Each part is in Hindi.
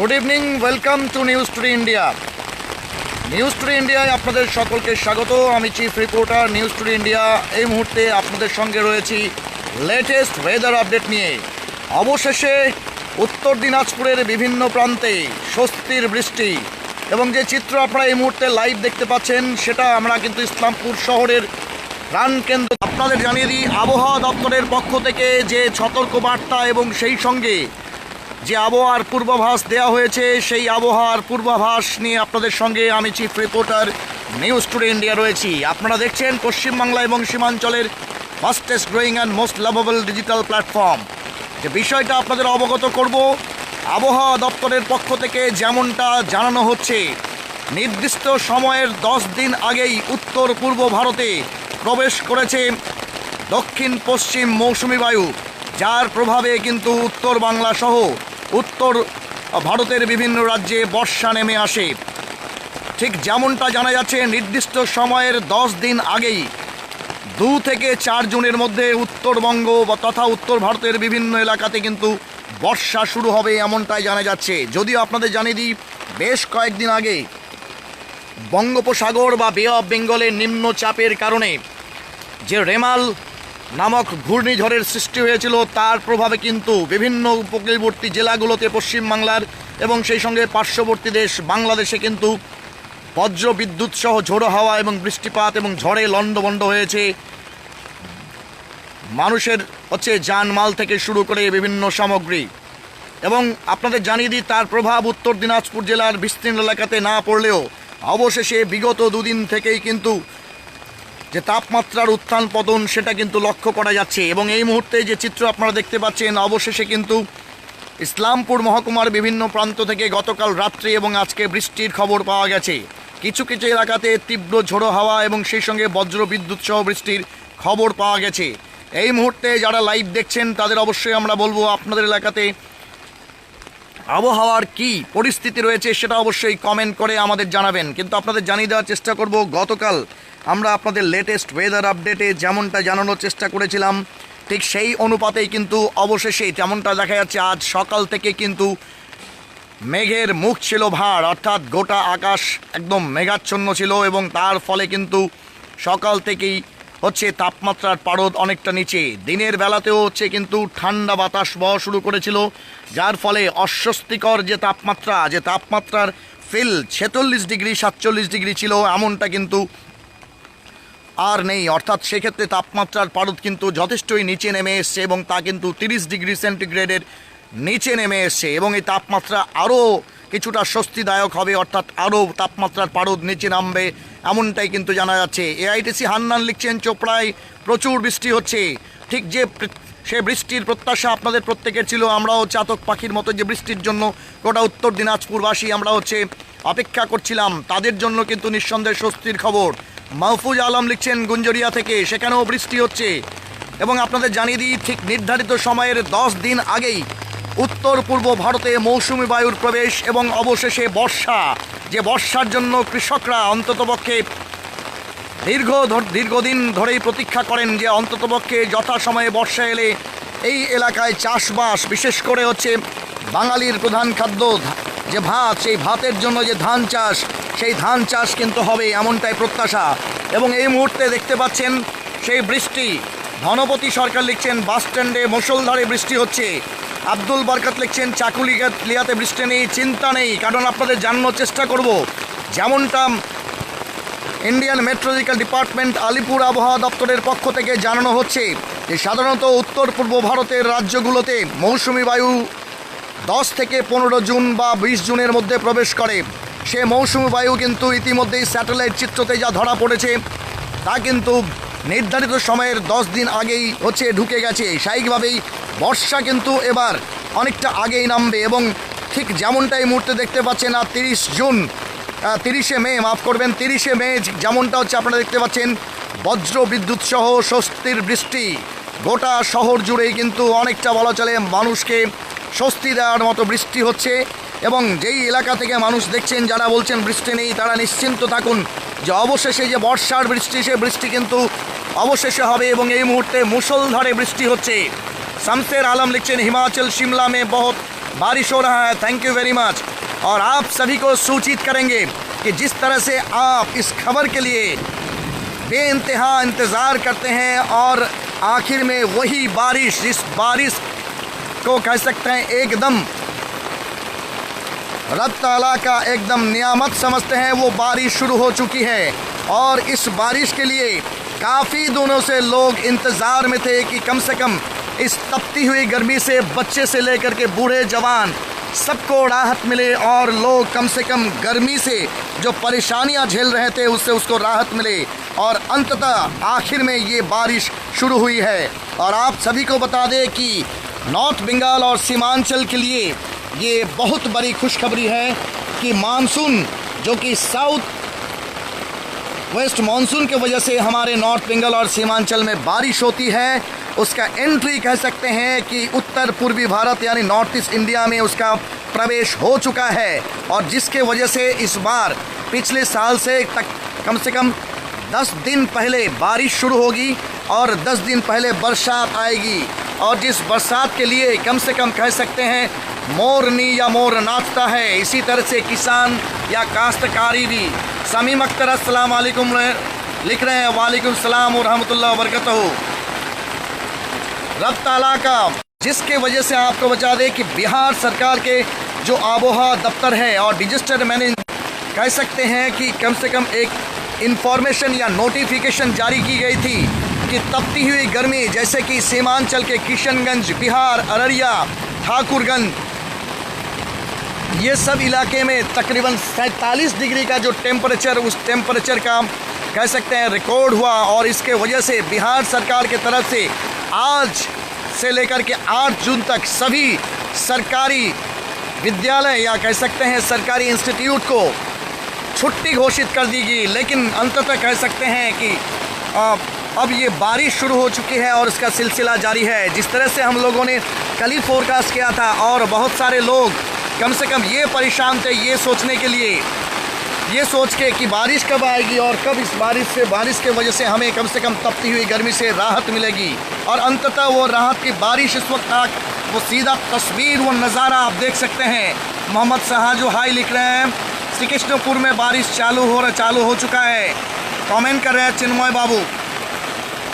Good evening, welcome to news today India. News today ইন্ডিয়ায় আপনাদের সকলকে স্বাগত। আমি chief reporter news today India. এই মুহূর্তে আপনাদের সঙ্গে রয়েছি লেটেস্ট ওয়েদার আপডেট নিয়ে। অবশেষে উত্তর দিনাজপুরের বিভিন্ন প্রান্তে স্বস্তির বৃষ্টি এবং যে চিত্র আপনারা এই মুহূর্তে লাইভ দেখতে পাচ্ছেন সেটা আমরা কিন্তু ইসলামপুর শহরের প্রাণকেন্দ্র। আপনাদের জানিয়ে দিই, আবহাওয়া দপ্তরের পক্ষ থেকে যে সতর্কবার্তা এবং সেই সঙ্গে যে আবহাওয়ার পূর্বাভাস দেওয়া হয়েছে সেই আবহাওয়ার পূর্বাভাস নিয়ে আপনাদের সঙ্গে আমি chief reporter news today India রয়েছি। আপনারা দেখছেন পশ্চিমবাংলা এবং সীমাঞ্চলের fastest growing and most lovable digital platform. যে বিষয়টা আপনাদের অবগত করব, আবহাওয়া দপ্তরের পক্ষ থেকে যেমনটা জানানো হচ্ছে, নির্দিষ্ট সময়ের 10 দিন আগেই উত্তর পূর্ব ভারতে প্রবেশ করেছে দক্ষিণ পশ্চিম মৌসুমি বায়ু, যার প্রভাবে কিন্তু উত্তর বাংলা সহ উত্তর ভারতের বিভিন্ন রাজ্যে বর্ষা নেমে আসে। ঠিক যেমনটা জানা যাচ্ছে, নির্দিষ্ট সময়ের 10 দিন আগেই 2 থেকে 4 জুনের মধ্যে উত্তরবঙ্গ তথা উত্তর ভারতের বিভিন্ন এলাকাতে কিন্তু বর্ষা শুরু হবে এমনটাই জানা যাচ্ছে। যদিও আপনাদের জানিয়ে দিই, বেশ কয়েকদিন আগে বঙ্গোপসাগর বা বে অফ বেঙ্গলের নিম্নচাপের কারণে যে রেমাল নামক ঘূর্ণিঝড়ের সৃষ্টি হয়েছিল, তার প্রভাবে কিন্তু বিভিন্ন উপকূলবর্তী জেলাগুলোতে পশ্চিমবাংলার এবং সেই সঙ্গে পার্শ্ববর্তী দেশ বাংলাদেশে কিন্তু বজ্র বিদ্যুৎ সহ ঝোড়ো হাওয়া এবং বৃষ্টিপাত এবং ঝড়ে লণ্ডভণ্ড হয়েছে। মানুষের জানমাল থেকে শুরু করে বিভিন্ন সামগ্রী। এবং আপনাদের জানিয়ে দিই, তার প্রভাব উত্তর দিনাজপুর জেলার বিস্তীর্ণ এলাকাতে না পড়লেও অবশেষে বিগত 2 দিন থেকেই কিন্তু যে তাপমাত্রার উত্থান পতন সেটা কিন্তু লক্ষ্য করা যাচ্ছে। এবং এই মুহূর্তে যে চিত্র আপনারা দেখতে পাচ্ছেন, অবশেষে কিন্তু ইসলামপুর মহকুমার বিভিন্ন প্রান্ত থেকে গতকাল রাত্রে এবং আজকে বৃষ্টির খবর পাওয়া গেছে। কিছু কিছু এলাকাতে তীব্র ঝোড়ো হাওয়া এবং সেই সঙ্গে বজ্র বিদ্যুৎ সহ বৃষ্টির খবর পাওয়া গেছে। এই মুহূর্তে যারা লাইভ দেখছেন তাদের অবশ্যই আমরা বলবো, আপনাদের এলাকাতে আবহাওয়ার কি পরিস্থিতি রয়েছে সেটা অবশ্যই কমেন্ট করে আমাদের জানাবেন। কিন্তু আপনাদের জানিয়ে দেওয়ার চেষ্টা করব, গতকাল আমরা আপনাদের লেটেস্ট ওয়েদার আপডেটে যেমনটা জানানোর চেষ্টা করেছিলাম, ঠিক সেই অনুপাতেই কিন্তু অবশেষে যেমনটা দেখা যাচ্ছে, আজ সকাল থেকে কিন্তু মেঘের মুখ ছিল ভার, অর্থাৎ গোটা আকাশ একদম মেঘাচ্ছন্ন ছিল এবং তার ফলে কিন্তু সকাল থেকেই তাপমাত্রার পারদ অনেকটা নিচে। দিনের বেলাতেও কিন্তু ঠান্ডা বাতাস বওয়া শুরু করেছিল, যার ফলে অস্বস্তিকর যে তাপমাত্রার ফিল 46 ডিগ্রি 47 ডিগ্রি ছিল এমনটা কিন্তু আর নেই। অর্থাৎ সেক্ষেত্রে তাপমাত্রার পারদ কিন্তু যথেষ্টই নিচে নেমে এসছে এবং তা কিন্তু 30 ডিগ্রি সেন্টিগ্রেডের নিচে নেমে এসছে। এবং এই তাপমাত্রা আরও কিছুটা স্বস্তিদায়ক হবে, অর্থাৎ আরও তাপমাত্রার পারদ নিচে নামবে এমনটাই কিন্তু জানা যাচ্ছে। এআইটিসি হান্নান লিখছেন, চোপড়ায় প্রচুর বৃষ্টি হচ্ছে। ঠিক সে বৃষ্টির প্রত্যাশা আপনাদের প্রত্যেকের ছিল। আমরাও চাতক পাখির মতো যে বৃষ্টির জন্য গোটা উত্তর দিনাজপুরবাসী আমরা অপেক্ষা করছিলাম, তাদের জন্য কিন্তু নিঃসন্দেহে স্বস্তির খবর। মাহফুজ আলম লিখছেন গুঞ্জরিয়া থেকে, সেখানেও বৃষ্টি হচ্ছে। এবং আপনাদের জানিয়ে দিই, ঠিক নির্ধারিত সময়ের 10 দিন আগেই উত্তর পূর্ব ভারতে মৌসুমি বায়ুর প্রবেশ এবং অবশেষে বর্ষা, যে বর্ষার জন্য কৃষকরা অন্ততপক্ষে দীর্ঘদিন ধরেই প্রতীক্ষা করেন যে অন্ততপক্ষে যথাসময়ে বর্ষা এলে এই এলাকায় চাষবাস, বিশেষ করে বাঙালির প্রধান খাদ্য যে ভাত, সেই ভাতের জন্য যে ধান চাষ, সেই ধান চাষ কিন্তু হবে এমনটাই প্রত্যাশা। এবং এই মুহূর্তে দেখতে পাচ্ছেন সেই বৃষ্টি। ধনপতি সরকার লিখছেন, বাস স্ট্যান্ডে মুষলধারে বৃষ্টি হচ্ছে। আব্দুল বরকত লিখছেন, চাকুলিয়াতে বৃষ্টি নেই, চিন্তা নেই, কারণ আপনাদের জানানোর চেষ্টা করব যেমনটা ইন্ডিয়ান মেট্রোলজিক্যাল ডিপার্টমেন্ট আলিপুর আবহাওয়া দপ্তরের পক্ষ থেকে জানানো হচ্ছে যে সাধারণত উত্তর পূর্ব ভারতের রাজ্যগুলোতে মৌসুমি বায়ু 10 থেকে 15 জুন বা 20 জুনের মধ্যে প্রবেশ করে। সে মৌসুমি বায়ু কিন্তু ইতিমধ্যেই স্যাটেলাইট চিত্রতে যা ধরা পড়েছে তা কিন্তু নির্ধারিত সময়ের 10 দিন আগেই ঢুকে গেছে। স্বাভাবিকভাবেই বর্ষা কিন্তু এবার অনেকটা আগেই নামবে। এবং ঠিক যেমনটাই মুহূর্তে দেখতে পাচ্ছেন, আর 30শে মে যেমনটা আপনারা দেখতে পাচ্ছেন, বজ্র বিদ্যুৎ সহ স্বস্তির বৃষ্টি গোটা শহর জুড়েই কিন্তু অনেকটা বলা চলে মানুষকে স্বস্তি দেওয়ার মতো বৃষ্টি হচ্ছে। এবং যেই এলাকা থেকে মানুষ দেখছেন যারা বলছেন বৃষ্টি নেই, তারা নিশ্চিন্ত থাকুন যে অবশেষে যে বর্ষার বৃষ্টি, সে বৃষ্টি কিন্তু অবশেষে হবে। এবং এই মুহূর্তে মুষলধারে বৃষ্টি হচ্ছে। शमशेर आलम लिखছেন, हिमाचल शिमला में बहुत बारिश हो रहा है, थैंक यू वेरी मच। और आप सभी को सूचित करेंगे कि जिस तरह से आप इस खबर के लिए बेइंतहा इंतज़ार करते हैं और आखिर में वही बारिश, जिस बारिश को कह सकते हैं एकदम रब ताला का एकदम नियामत समझते हैं, वो बारिश शुरू हो चुकी है। और इस बारिश के लिए काफ़ी दिनों से लोग इंतज़ार में थे कि कम से कम इस तपती हुई गर्मी से बच्चे से लेकर के बूढ़े जवान सबको राहत मिले और लोग कम से कम गर्मी से जो परेशानियां झेल रहे थे उससे उसको राहत मिले। और अंततः आखिर में ये बारिश शुरू हुई है। और आप सभी को बता दें कि नॉर्थ बंगाल और सीमांचल के लिए ये बहुत बड़ी खुशखबरी है कि मानसून, जो कि साउथ वेस्ट मानसून की वजह से हमारे नॉर्थ बंगाल और सीमांचल में बारिश होती है, उसका एंट्री कह सकते हैं कि उत्तर पूर्वी भारत यानी नॉर्थ ईस्ट इंडिया में उसका प्रवेश हो चुका है। और जिसके वजह से इस बार पिछले साल से कम से कम 10 दिन पहले बारिश शुरू होगी और 10 दिन पहले बरसात आएगी। और जिस बरसात के लिए कम से कम कह सकते हैं मोरनी या मोर नाचता है, इसी तरह से किसान या काश्तकारी भी। समीम अख्तर अस्सलाम वालेकुम लिख रहे हैं, वालेकुम सलाम व रहमतुल्लाह व बरकatuहू। रब ताला का, जिसके वजह से आपको बता दें कि बिहार सरकार के जो आबोहवा दफ्तर है और डिजास्टर मैनेजमेंट कह सकते हैं कि कम से कम एक इंफॉर्मेशन या नोटिफिकेशन जारी की गई थी कि तपती हुई गर्मी, जैसे कि सीमांचल के किशनगंज, बिहार, अररिया, ठाकुरगंज, ये सब इलाके में तकरीबन 47 डिग्री का जो टेम्परेचर, उस टेम्परेचर का कह सकते हैं रिकॉर्ड हुआ। और इसके वजह से बिहार सरकार के तरफ से आज से लेकर के 8 जून तक सभी सरकारी विद्यालय या कह सकते हैं सरकारी इंस्टीट्यूट को छुट्टी घोषित कर दी गई। लेकिन अंततः कह सकते हैं कि अब ये बारिश शुरू हो चुकी है और इसका सिलसिला जारी है। जिस तरह से हम लोगों ने कल ही फोरकास्ट किया था और बहुत सारे लोग कम से कम ये परेशान थे, ये सोचने के लिए, ये सोच के कि बारिश कब आएगी और कब इस बारिश के वजह से हमें कम से कम तपती हुई गर्मी से राहत मिलेगी। और अंततः वो राहत की बारिश इस वक्त तक वो सीधा तस्वीर, वो नज़ारा आप देख सकते हैं। मोहम्मद सहाजो हाई लिख रहे हैं, श्री कृष्णपुर में बारिश चालू हो चुका है। कमेंट कर रहे हैं चिन्मय बाबू,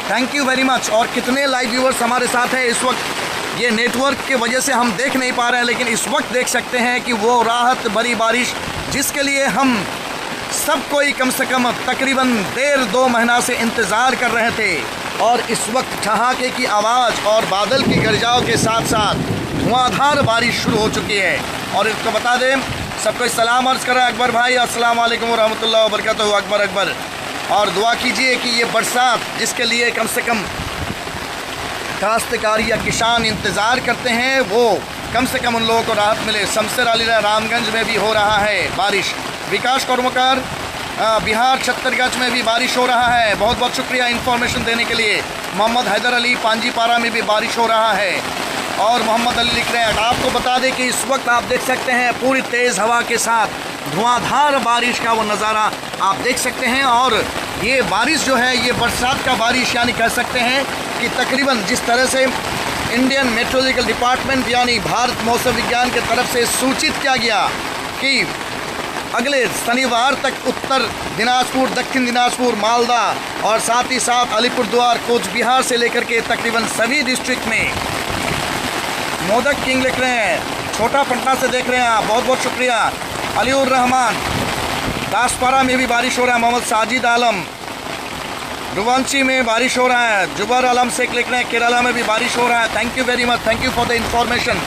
थैंक यू वेरी मच। और कितने लाइव व्यूअर्स हमारे साथ हैं इस वक्त, ये नेटवर्क की वजह से हम देख नहीं पा रहे हैं, लेकिन इस वक्त देख सकते हैं कि वो राहत भरी बारिश जिसके लिए हम सब कोई कम से कम तकरीबन 1.5-2 महीना से इंतज़ार कर रहे थे। और इस वक्त ठहाके की आवाज़ और बादल की गरजाओं के साथ साथ धुआंधार बारिश शुरू हो चुकी है। और इसको बता दें, सबको सलाम अर्ज़ कर रहा है अकबर भाई, अस्सलाम वालेकुम व रहमतुल्लाह व बरकातहू। अकबर और दुआ कीजिए कि ये बरसात जिसके लिए कम से कम काश्तकारी या किसान इंतज़ार करते हैं, वो कम से कम उन लोगों को राहत मिले। शमशेर अली रामगंज में भी हो रहा है बारिश। विकास कर्मकार बिहार छत्तरगढ़ में भी बारिश हो रहा है, बहुत बहुत शुक्रिया इन्फॉर्मेशन देने के लिए। मोहम्मद हैदर अली पांजीपारा में भी बारिश हो रहा है। और मोहम्मद अली लिख रहे हैं, आपको बता दें कि इस वक्त आप देख सकते हैं पूरी तेज़ हवा के साथ धुआंधार बारिश का वो नज़ारा आप देख सकते हैं। और ये बारिश जो है ये बरसात का बारिश यानी कह सकते हैं कि तकरीबन जिस तरह से इंडियन मेट्रोलॉजिकल डिपार्टमेंट यानी भारत मौसम विज्ञान के तरफ से सूचित किया गया कि अगले शनिवार तक उत्तर दिनाजपुर, दक्षिण दिनाजपुर, मालदा और साथ ही साथ अलीपुरद्वार, कोच बिहार से लेकर के तकरीबन सभी डिस्ट्रिक्ट में। मोदक किंग लिख रहे हैं, छोटा पटना से देख रहे हैं आप, बहुत बहुत शुक्रिया। अलीउर रहमान दासपारा में भी बारिश हो रहा है। मोहम्मद साजिद आलम रुवंशी में बारिश हो रहा है। जुबर आलम शेख लिख रहे हैं, केरला में भी बारिश हो रहा है। Thank you very much, thank you for the information.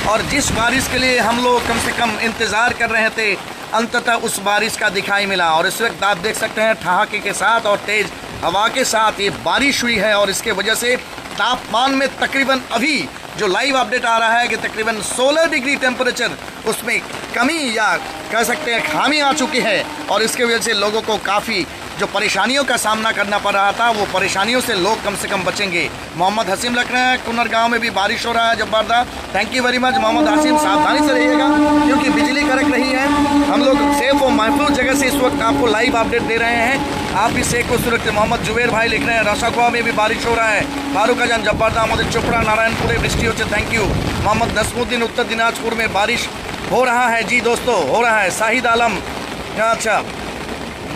और जिस बारिश के लिए हम लोग कम से कम इंतज़ार कर रहे थे, अंततः उस बारिश का दिखाई मिला। और इस वक्त आप देख सकते हैं ठहाके के साथ और तेज़ हवा के साथ ये बारिश हुई है। और इसके वजह से तापमान में तकरीबन अभी जो लाइव अपडेट आ रहा है कि तकरीबन 16 डिग्री टेम्परेचर उसमें कमी या कह सकते हैं खामी आ चुकी है। और इसके वजह से लोगों को काफ़ी जो परेशानियों का सामना करना पड़ रहा था, वो परेशानियों से लोग कम से कम बचेंगे। मोहम्मद हसीम लग रहे हैं, कुन्नर गांव में भी बारिश हो रहा है जबरदस्त। Thank you very much Mohammad Haseem, सावधानी से रहिएगा क्योंकि बिजली कड़क रही है। हम लोग सेफ और महफूज जगह से इस वक्त आपको लाइव अपडेट दे रहे हैं, आप भी सेफ को सुरक्षित। मोहम्मद जुबेर भाई लिख रहे हैं, रसाखुआ में भी बारिश हो रहा है। फारूक अजन जबरदस्त, मोहम्मद चोपड़ा नारायणपुर वृष्टि हो, थैंक यू। मोहम्मद नसमुद्दीन उत्तर दिनाजपुर में बारिश हो रहा है जी दोस्तों, हो रहा है। शाहिद आलम, अच्छा,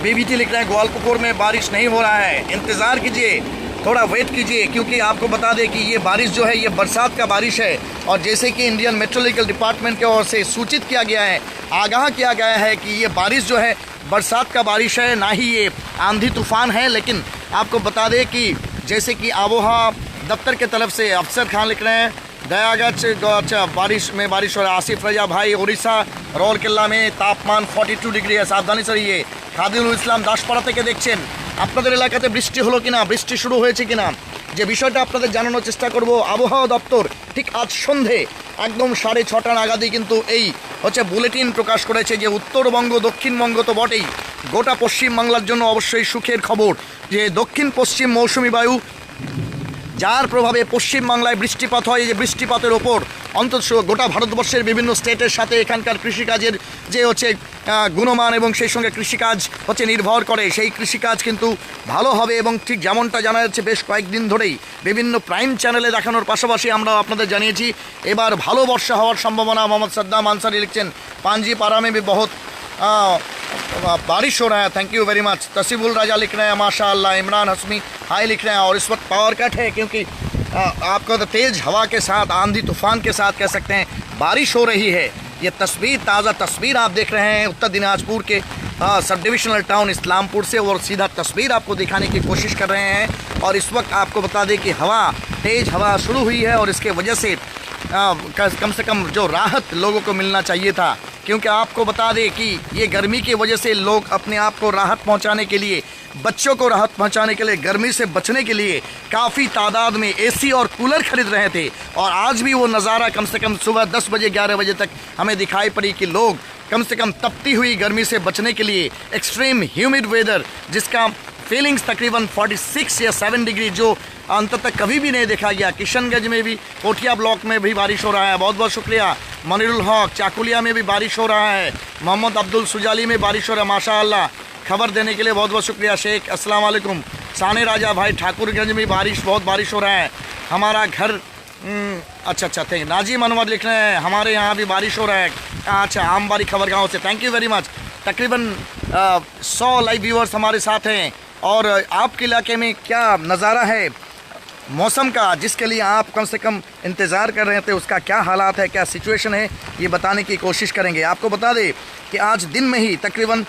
बीबीटी लिख रहे हैं ग्वालपुर में बारिश नहीं हो रहा है, इंतज़ार कीजिए, थोड़ा वेट कीजिए, क्योंकि आपको बता दें कि ये बारिश जो है ये बरसात का बारिश है। और जैसे कि इंडियन मेट्रोलॉजिकल डिपार्टमेंट की ओर से सूचित किया गया है, आगाह किया गया है कि ये बारिश जो है बरसात का बारिश है, ना ही ये आंधी तूफान है। लेकिन आपको बता दें कि जैसे कि आबोहवा दफ्तर के तरफ से अफसर खान लिख रहे हैं दयागंज, अच्छा, बारिश में बारिश हो रहा है। आसिफ रजा भाई उड़ीसा रौलकेल्ला में तापमान 42 ডিগ্রি है, সাবধানে সরিয়ে। খাদিলুল ইসলাম দাসপাড়া থেকে দেখছেন আপনাদের এলাকাতে বৃষ্টি হলো কিনা, বৃষ্টি শুরু হয়েছে কিনা, যে বিষয়টা আপনাদের জানানোর চেষ্টা করব। আবহাওয়া দপ্তর ঠিক আজ সন্ধে একদম 6:30 নাগাদই কিন্তু এই বুলেটিন প্রকাশ করেছে যে উত্তরবঙ্গ দক্ষিণবঙ্গ তো বটেই, গোটা পশ্চিমবাংলার জন্য অবশ্যই সুখের খবর যে দক্ষিণ পশ্চিম মৌসুমি বায়ু যার প্রভাবে পশ্চিমবাংলায় বৃষ্টিপাত হয়। যে বৃষ্টিপাতের ওপর অন্তত গোটা ভারতবর্ষের বিভিন্ন স্টেটের সাথে এখানকার কৃষিকাজের যে গুণমান এবং সেই সঙ্গে কৃষিকাজ নির্ভর করে, সেই কৃষিকাজ কিন্তু ভালো হবে। এবং ঠিক যেমনটা জানা যাচ্ছে বেশ কয়েকদিন ধরেই বিভিন্ন প্রাইম চ্যানেলে দেখানোর পাশাপাশি আমরা আপনাদের জানিয়েছি এবার ভালো বর্ষা হওয়ার সম্ভাবনা। মোহাম্মদ সাদ্দাম আনসারি লিখছেন पांजी पारा में भी बहुत बारिश हो रहा है, थैंक यू वेरी मच। तसीबुल राजा लिख रहे हैं माशाअल्लाह। इमरान हसमी हाई लिख रहे हैं। और इस वक्त पावर कट है क्योंकि आपको तो तेज़ हवा के साथ आंधी तूफान के साथ कह सकते हैं बारिश हो रही है। ये तस्वीर, ताज़ा तस्वीर आप देख रहे हैं उत्तर दिनाजपुर के सब डिविजनल टाउन इस्लामपुर से, और सीधा तस्वीर आपको दिखाने की कोशिश कर रहे हैं। और इस वक्त आपको बता दें कि हवा, तेज़ हवा शुरू हुई है और इसके वजह से कम से कम जो राहत लोगों को मिलना चाहिए था, क्योंकि आपको बता दें कि ये गर्मी की वजह से लोग अपने आप को राहत पहुंचाने के लिए, बच्चों को राहत पहुंचाने के लिए, गर्मी से बचने के लिए काफ़ी तादाद में एसी और कूलर खरीद रहे थे। और आज भी वो नज़ारा कम से कम सुबह 10 बजे 11 बजे तक हमें दिखाई पड़ी कि लोग कम से कम तपती हुई गर्मी से बचने के लिए एक्सट्रीम ह्यूमिड वेदर, जिसका फीलिंग्स तकरीबन 46 या 7 डिग्री जो अंततः कभी भी नहीं देखा गया। किशनगंज में भी, कोठिया ब्लॉक में भी बारिश हो रहा है, बहुत बहुत शुक्रिया। मनिरुल हक, चाकुलिया में भी बारिश हो रहा है। मोहम्मद अब्दुल सुजाली में बारिश हो रहा है, माशाअल्लाह। खबर देने के लिए बहुत बहुत शुक्रिया शेख, अस्सलाम वालेकुम। साने राजा भाई, ठाकुरगंज में बारिश, बहुत बारिश हो रहा है। हमारा घर, अच्छा थे। नाजिम अनवर लिख रहे हैं हमारे यहाँ भी बारिश हो रहा है। अच्छा, आमबारी खबर गाँव से, थैंक यू वेरी मच। तकरीबन 100 लाइव व्यूअर्स हमारे साथ हैं। और आपके इलाके में क्या नज़ारा है मौसम का, जिसके लिए आप कम से कम इंतज़ार कर रहे थे, उसका क्या हालात है, क्या सिचुएशन है, ये बताने की कोशिश करेंगे। आपको बता दें कि आज दिन में ही तकरीबन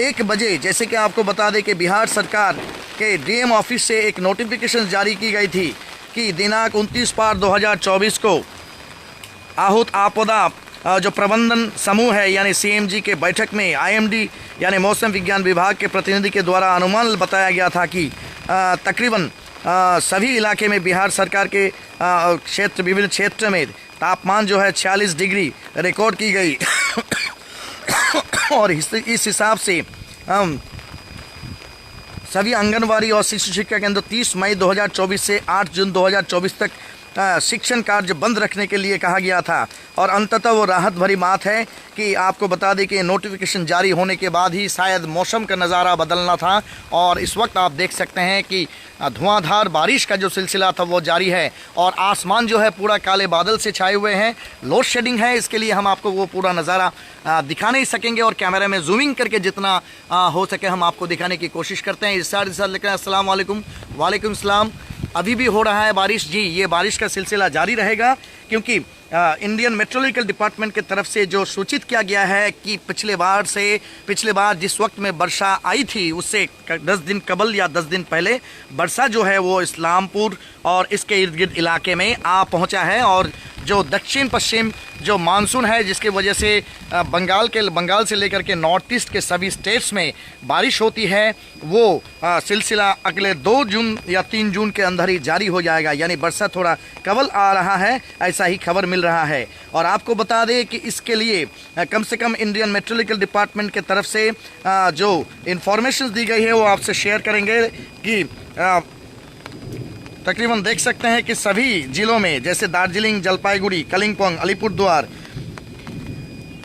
1 बजे, जैसे कि आपको बता दें कि बिहार सरकार के डीएम ऑफिस से एक नोटिफिकेशन जारी की गई थी कि दिनांक 29/2024 को आहूत आपदा जो प्रबंधन समूह है यानी सीएमजी के बैठक में आईएमडी यानी मौसम विज्ञान विभाग के प्रतिनिधि के द्वारा अनुमान बताया गया था कि तकरीबन सभी इलाके में बिहार सरकार के क्षेत्र, विभिन्न क्षेत्र में तापमान जो है 46 डिग्री रिकॉर्ड की गई। और इस हिसाब से सभी आंगनवाड़ी और शिशु शिक्षा केंद्र 30 मई 2024 से 8 जून 2024 तक शिक्षण कार्य बंद रखने के लिए कहा गया था। और अंततः वो राहत भरी बात है कि आपको बता दें कि नोटिफिकेशन जारी होने के बाद ही शायद मौसम का नज़ारा बदलना था। और इस वक्त आप देख सकते हैं कि धुआंधार बारिश का जो सिलसिला था वो जारी है और आसमान जो है पूरा काले बादल से छाए हुए हैं। लोड शेडिंग है, इसके लिए हम आपको वो पूरा नज़ारा दिखा नहीं सकेंगे और कैमरे में जूमिंग करके जितना हो सके हम आपको दिखाने की कोशिश करते हैं। इस साथ लेकर अस्सलाम वालेकुम। वालेकुम सलाम। अभी भी हो रहा है बारिश जी, ये बारिश का सिलसिला जारी रहेगा क्योंकि इंडियन मेट्रोलॉजिकल डिपार्टमेंट की तरफ से जो सूचित किया गया है कि पिछले बार जिस वक्त में वर्षा आई थी उससे 10 दिन कबल या 10 दिन पहले वर्षा जो है वो इस्लामपुर और इसके इर्द गिर्द इलाके में आ पहुंचा है। और जो दक्षिण पश्चिम जो मानसून है जिसकी वजह से बंगाल से लेकर के नॉर्थ ईस्ट के सभी स्टेट्स में बारिश होती है, वो सिलसिला अगले 2 जून या 3 जून के अंदर ही जारी हो जाएगा। यानी वर्षा थोड़ा कबल आ रहा है, ऐसा ही खबर मिल रहा है। और आपको बता दें कि इसके लिए कम से कम इंडियन मेट्रोलॉजिकल डिपार्टमेंट के तरफ से जो इन्फॉर्मेशन दी गई है वो आपसे शेयर करेंगे कि तकरीबन देख सकते हैं कि सभी जिलों में जैसे दार्जिलिंग, जलपाईगुड़ी, कलिम्पोंग, अलीपुरद्वार,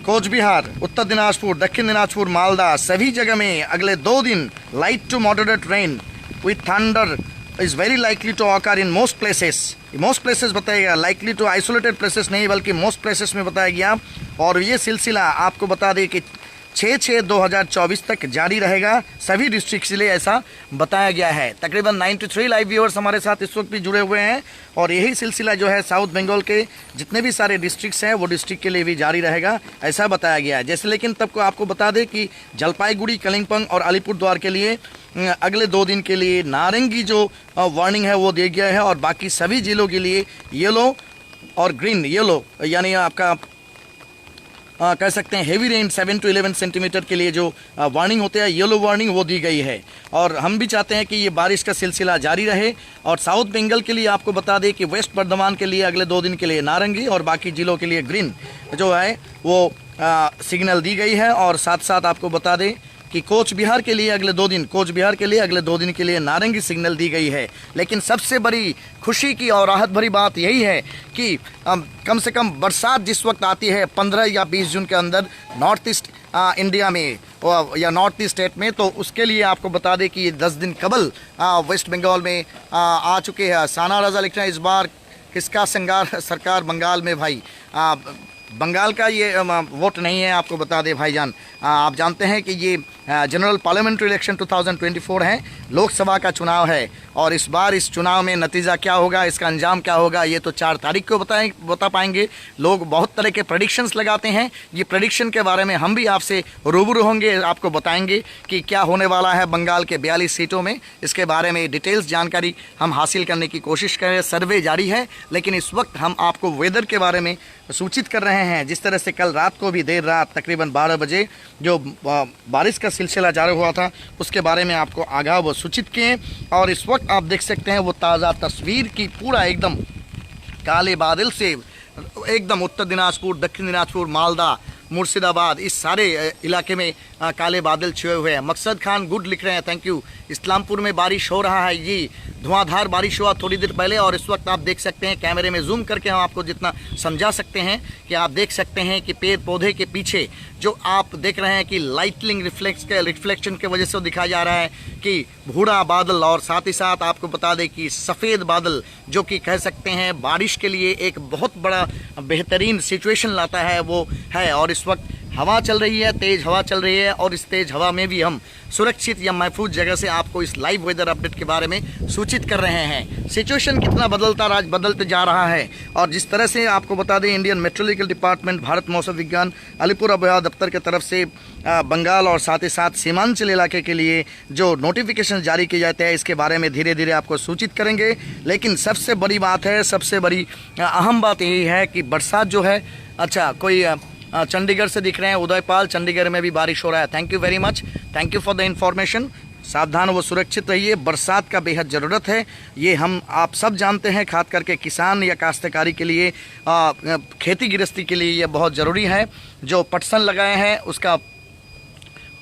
कोच बिहार, उत्तर दिनाजपुर, दक्षिण दिनाजपुर, मालदा, सभी जगह में अगले 2 दिन light to moderate rain with thunder is very likely to occur in most places बताया गया, लाइकली टू आइसोलेटेड प्लेसेस नहीं बल्कि मोस्ट प्लेसेस में बताया गया। और ये सिलसिला आपको बता दें कि 6/6/2024 तक जारी रहेगा सभी डिस्ट्रिक्ट के लिए, ऐसा बताया गया है। तकरीबन 93 लाइव व्यूअर्स हमारे साथ इस वक्त भी जुड़े हुए हैं और यही सिलसिला जो है साउथ बंगाल के जितने भी सारे डिस्ट्रिक्ट्स हैं वो डिस्ट्रिक्ट के लिए भी जारी रहेगा, ऐसा बताया गया है। जैसे लेकिन तब को आपको बता दें कि जलपाईगुड़ी, कलिम्पोंग और अलीपुरद्वार के लिए अगले 2 दिन के लिए नारंगी जो वार्निंग है वो दिया गया है और बाकी सभी जिलों के लिए येलो और ग्रीन, येलो यानी आपका कह सकते हैं हेवी रेन 7 to 11 सेंटीमीटर के लिए जो वार्निंग होते हैं, येलो वार्निंग, वो दी गई है। और हम भी चाहते हैं कि ये बारिश का सिलसिला जारी रहे। और साउथ बंगाल के लिए आपको बता दें कि वेस्ट बर्धमान के लिए अगले 2 दिन के लिए नारंगी और बाकी जिलों के लिए ग्रीन जो है वो सिग्नल दी गई है। और साथ साथ आपको बता दें कि कोच बिहार के लिए अगले 2 दिन के लिए नारंगी सिग्नल दी गई है। लेकिन सबसे बड़ी खुशी की और राहत भरी बात यही है कि कम से कम बरसात जिस वक्त आती है 15 या 20 जून के अंदर नॉर्थ ईस्ट इंडिया में या नॉर्थ ईस्ट स्टेट में, तो उसके लिए आपको बता दें कि ये 10 दिन कबल वेस्ट बंगाल में आ चुके हैं। साना रजा लिख रहे हैं, इस बार किसका श्रृंगार सरकार बंगाल में भाई। बंगाल का ये वोट नहीं है, आपको बता दें भाईजान। आप जानते हैं कि ये जनरल पार्लियामेंट्री इलेक्शन 2024 है, लोकसभा का चुनाव है और इस बार इस चुनाव में नतीजा क्या होगा, इसका अंजाम क्या होगा, ये तो 4 तारीख को बता पाएंगे। लोग बहुत तरह के प्रेडिक्शंस लगाते हैं, ये प्रेडिक्शन के बारे में हम भी आपसे रूबरू होंगे, आपको बताएंगे कि क्या होने वाला है बंगाल के 42 सीटों में। इसके बारे में डिटेल्स जानकारी हम हासिल करने की कोशिश करें। सर्वे जारी है, लेकिन इस वक्त हम आपको वेदर के बारे में सूचित कर रहे हैं। जिस तरह से कल रात को भी देर रात तकरीबन 12 बजे जो बारिश का सिलसिला जारी हुआ था उसके बारे में आपको आगाह व सूचित किए। और इस वक्त आप देख सकते हैं वो ताज़ा तस्वीर की पूरा एकदम काले बादल से एकदम उत्तर दिनाजपुर, दक्षिण दिनाजपुर, मालदा, मुर्शिदाबाद, इस सारे इलाके में काले बादल छुए हुए हैं। मकसद खान गुड लिख रहे हैं, थैंक यू। इस्लामपुर में बारिश हो रहा है, ये धुआंधार बारिश हुआ थोड़ी देर पहले और इस वक्त आप देख सकते हैं कैमरे में जूम करके हम आपको जितना समझा सकते हैं कि आप देख सकते हैं कि पेड़ पौधे के पीछे जो आप देख रहे हैं कि लाइटनिंग रिफ्लेक्शन के वजह से दिखाया जा रहा है कि भूरा बादल और साथ ही साथ आपको बता दें कि सफ़ेद बादल जो कि कह सकते हैं बारिश के लिए एक बहुत बड़ा बेहतरीन सिचुएशन लाता है वो है। और इस वक्त हवा चल रही है, तेज़ हवा चल रही है और इस तेज़ हवा में भी हम सुरक्षित या महफूज जगह से आपको इस लाइव वेदर अपडेट के बारे में सूचित कर रहे हैं। सिचुएशन कितना बदलते जा रहा है और जिस तरह से आपको बता दें इंडियन मेट्रोलॉजिकल डिपार्टमेंट, भारत मौसम विज्ञान अलीपुर आबहावा दफ्तर की तरफ से बंगाल और साथ ही साथ सीमांचल इलाके के लिए जो नोटिफिकेशन जारी किए जाते हैं इसके बारे में धीरे धीरे आपको सूचित करेंगे। लेकिन सबसे बड़ी बात है, सबसे बड़ी अहम बात यही है कि बरसात जो है, अच्छा कोई चंडीगढ़ से दिख रहे हैं उदयपाल, चंडीगढ़ में भी बारिश हो रहा है। Thank you very much, thank you for the information. सावधान व सुरक्षित रहिए, बरसात का बेहद ज़रूरत है, ये हम आप सब जानते हैं। खास करके किसान या काश्तकारी के लिए, खेती गृहस्थी के लिए ये बहुत ज़रूरी है। जो पटसन लगाए हैं उसका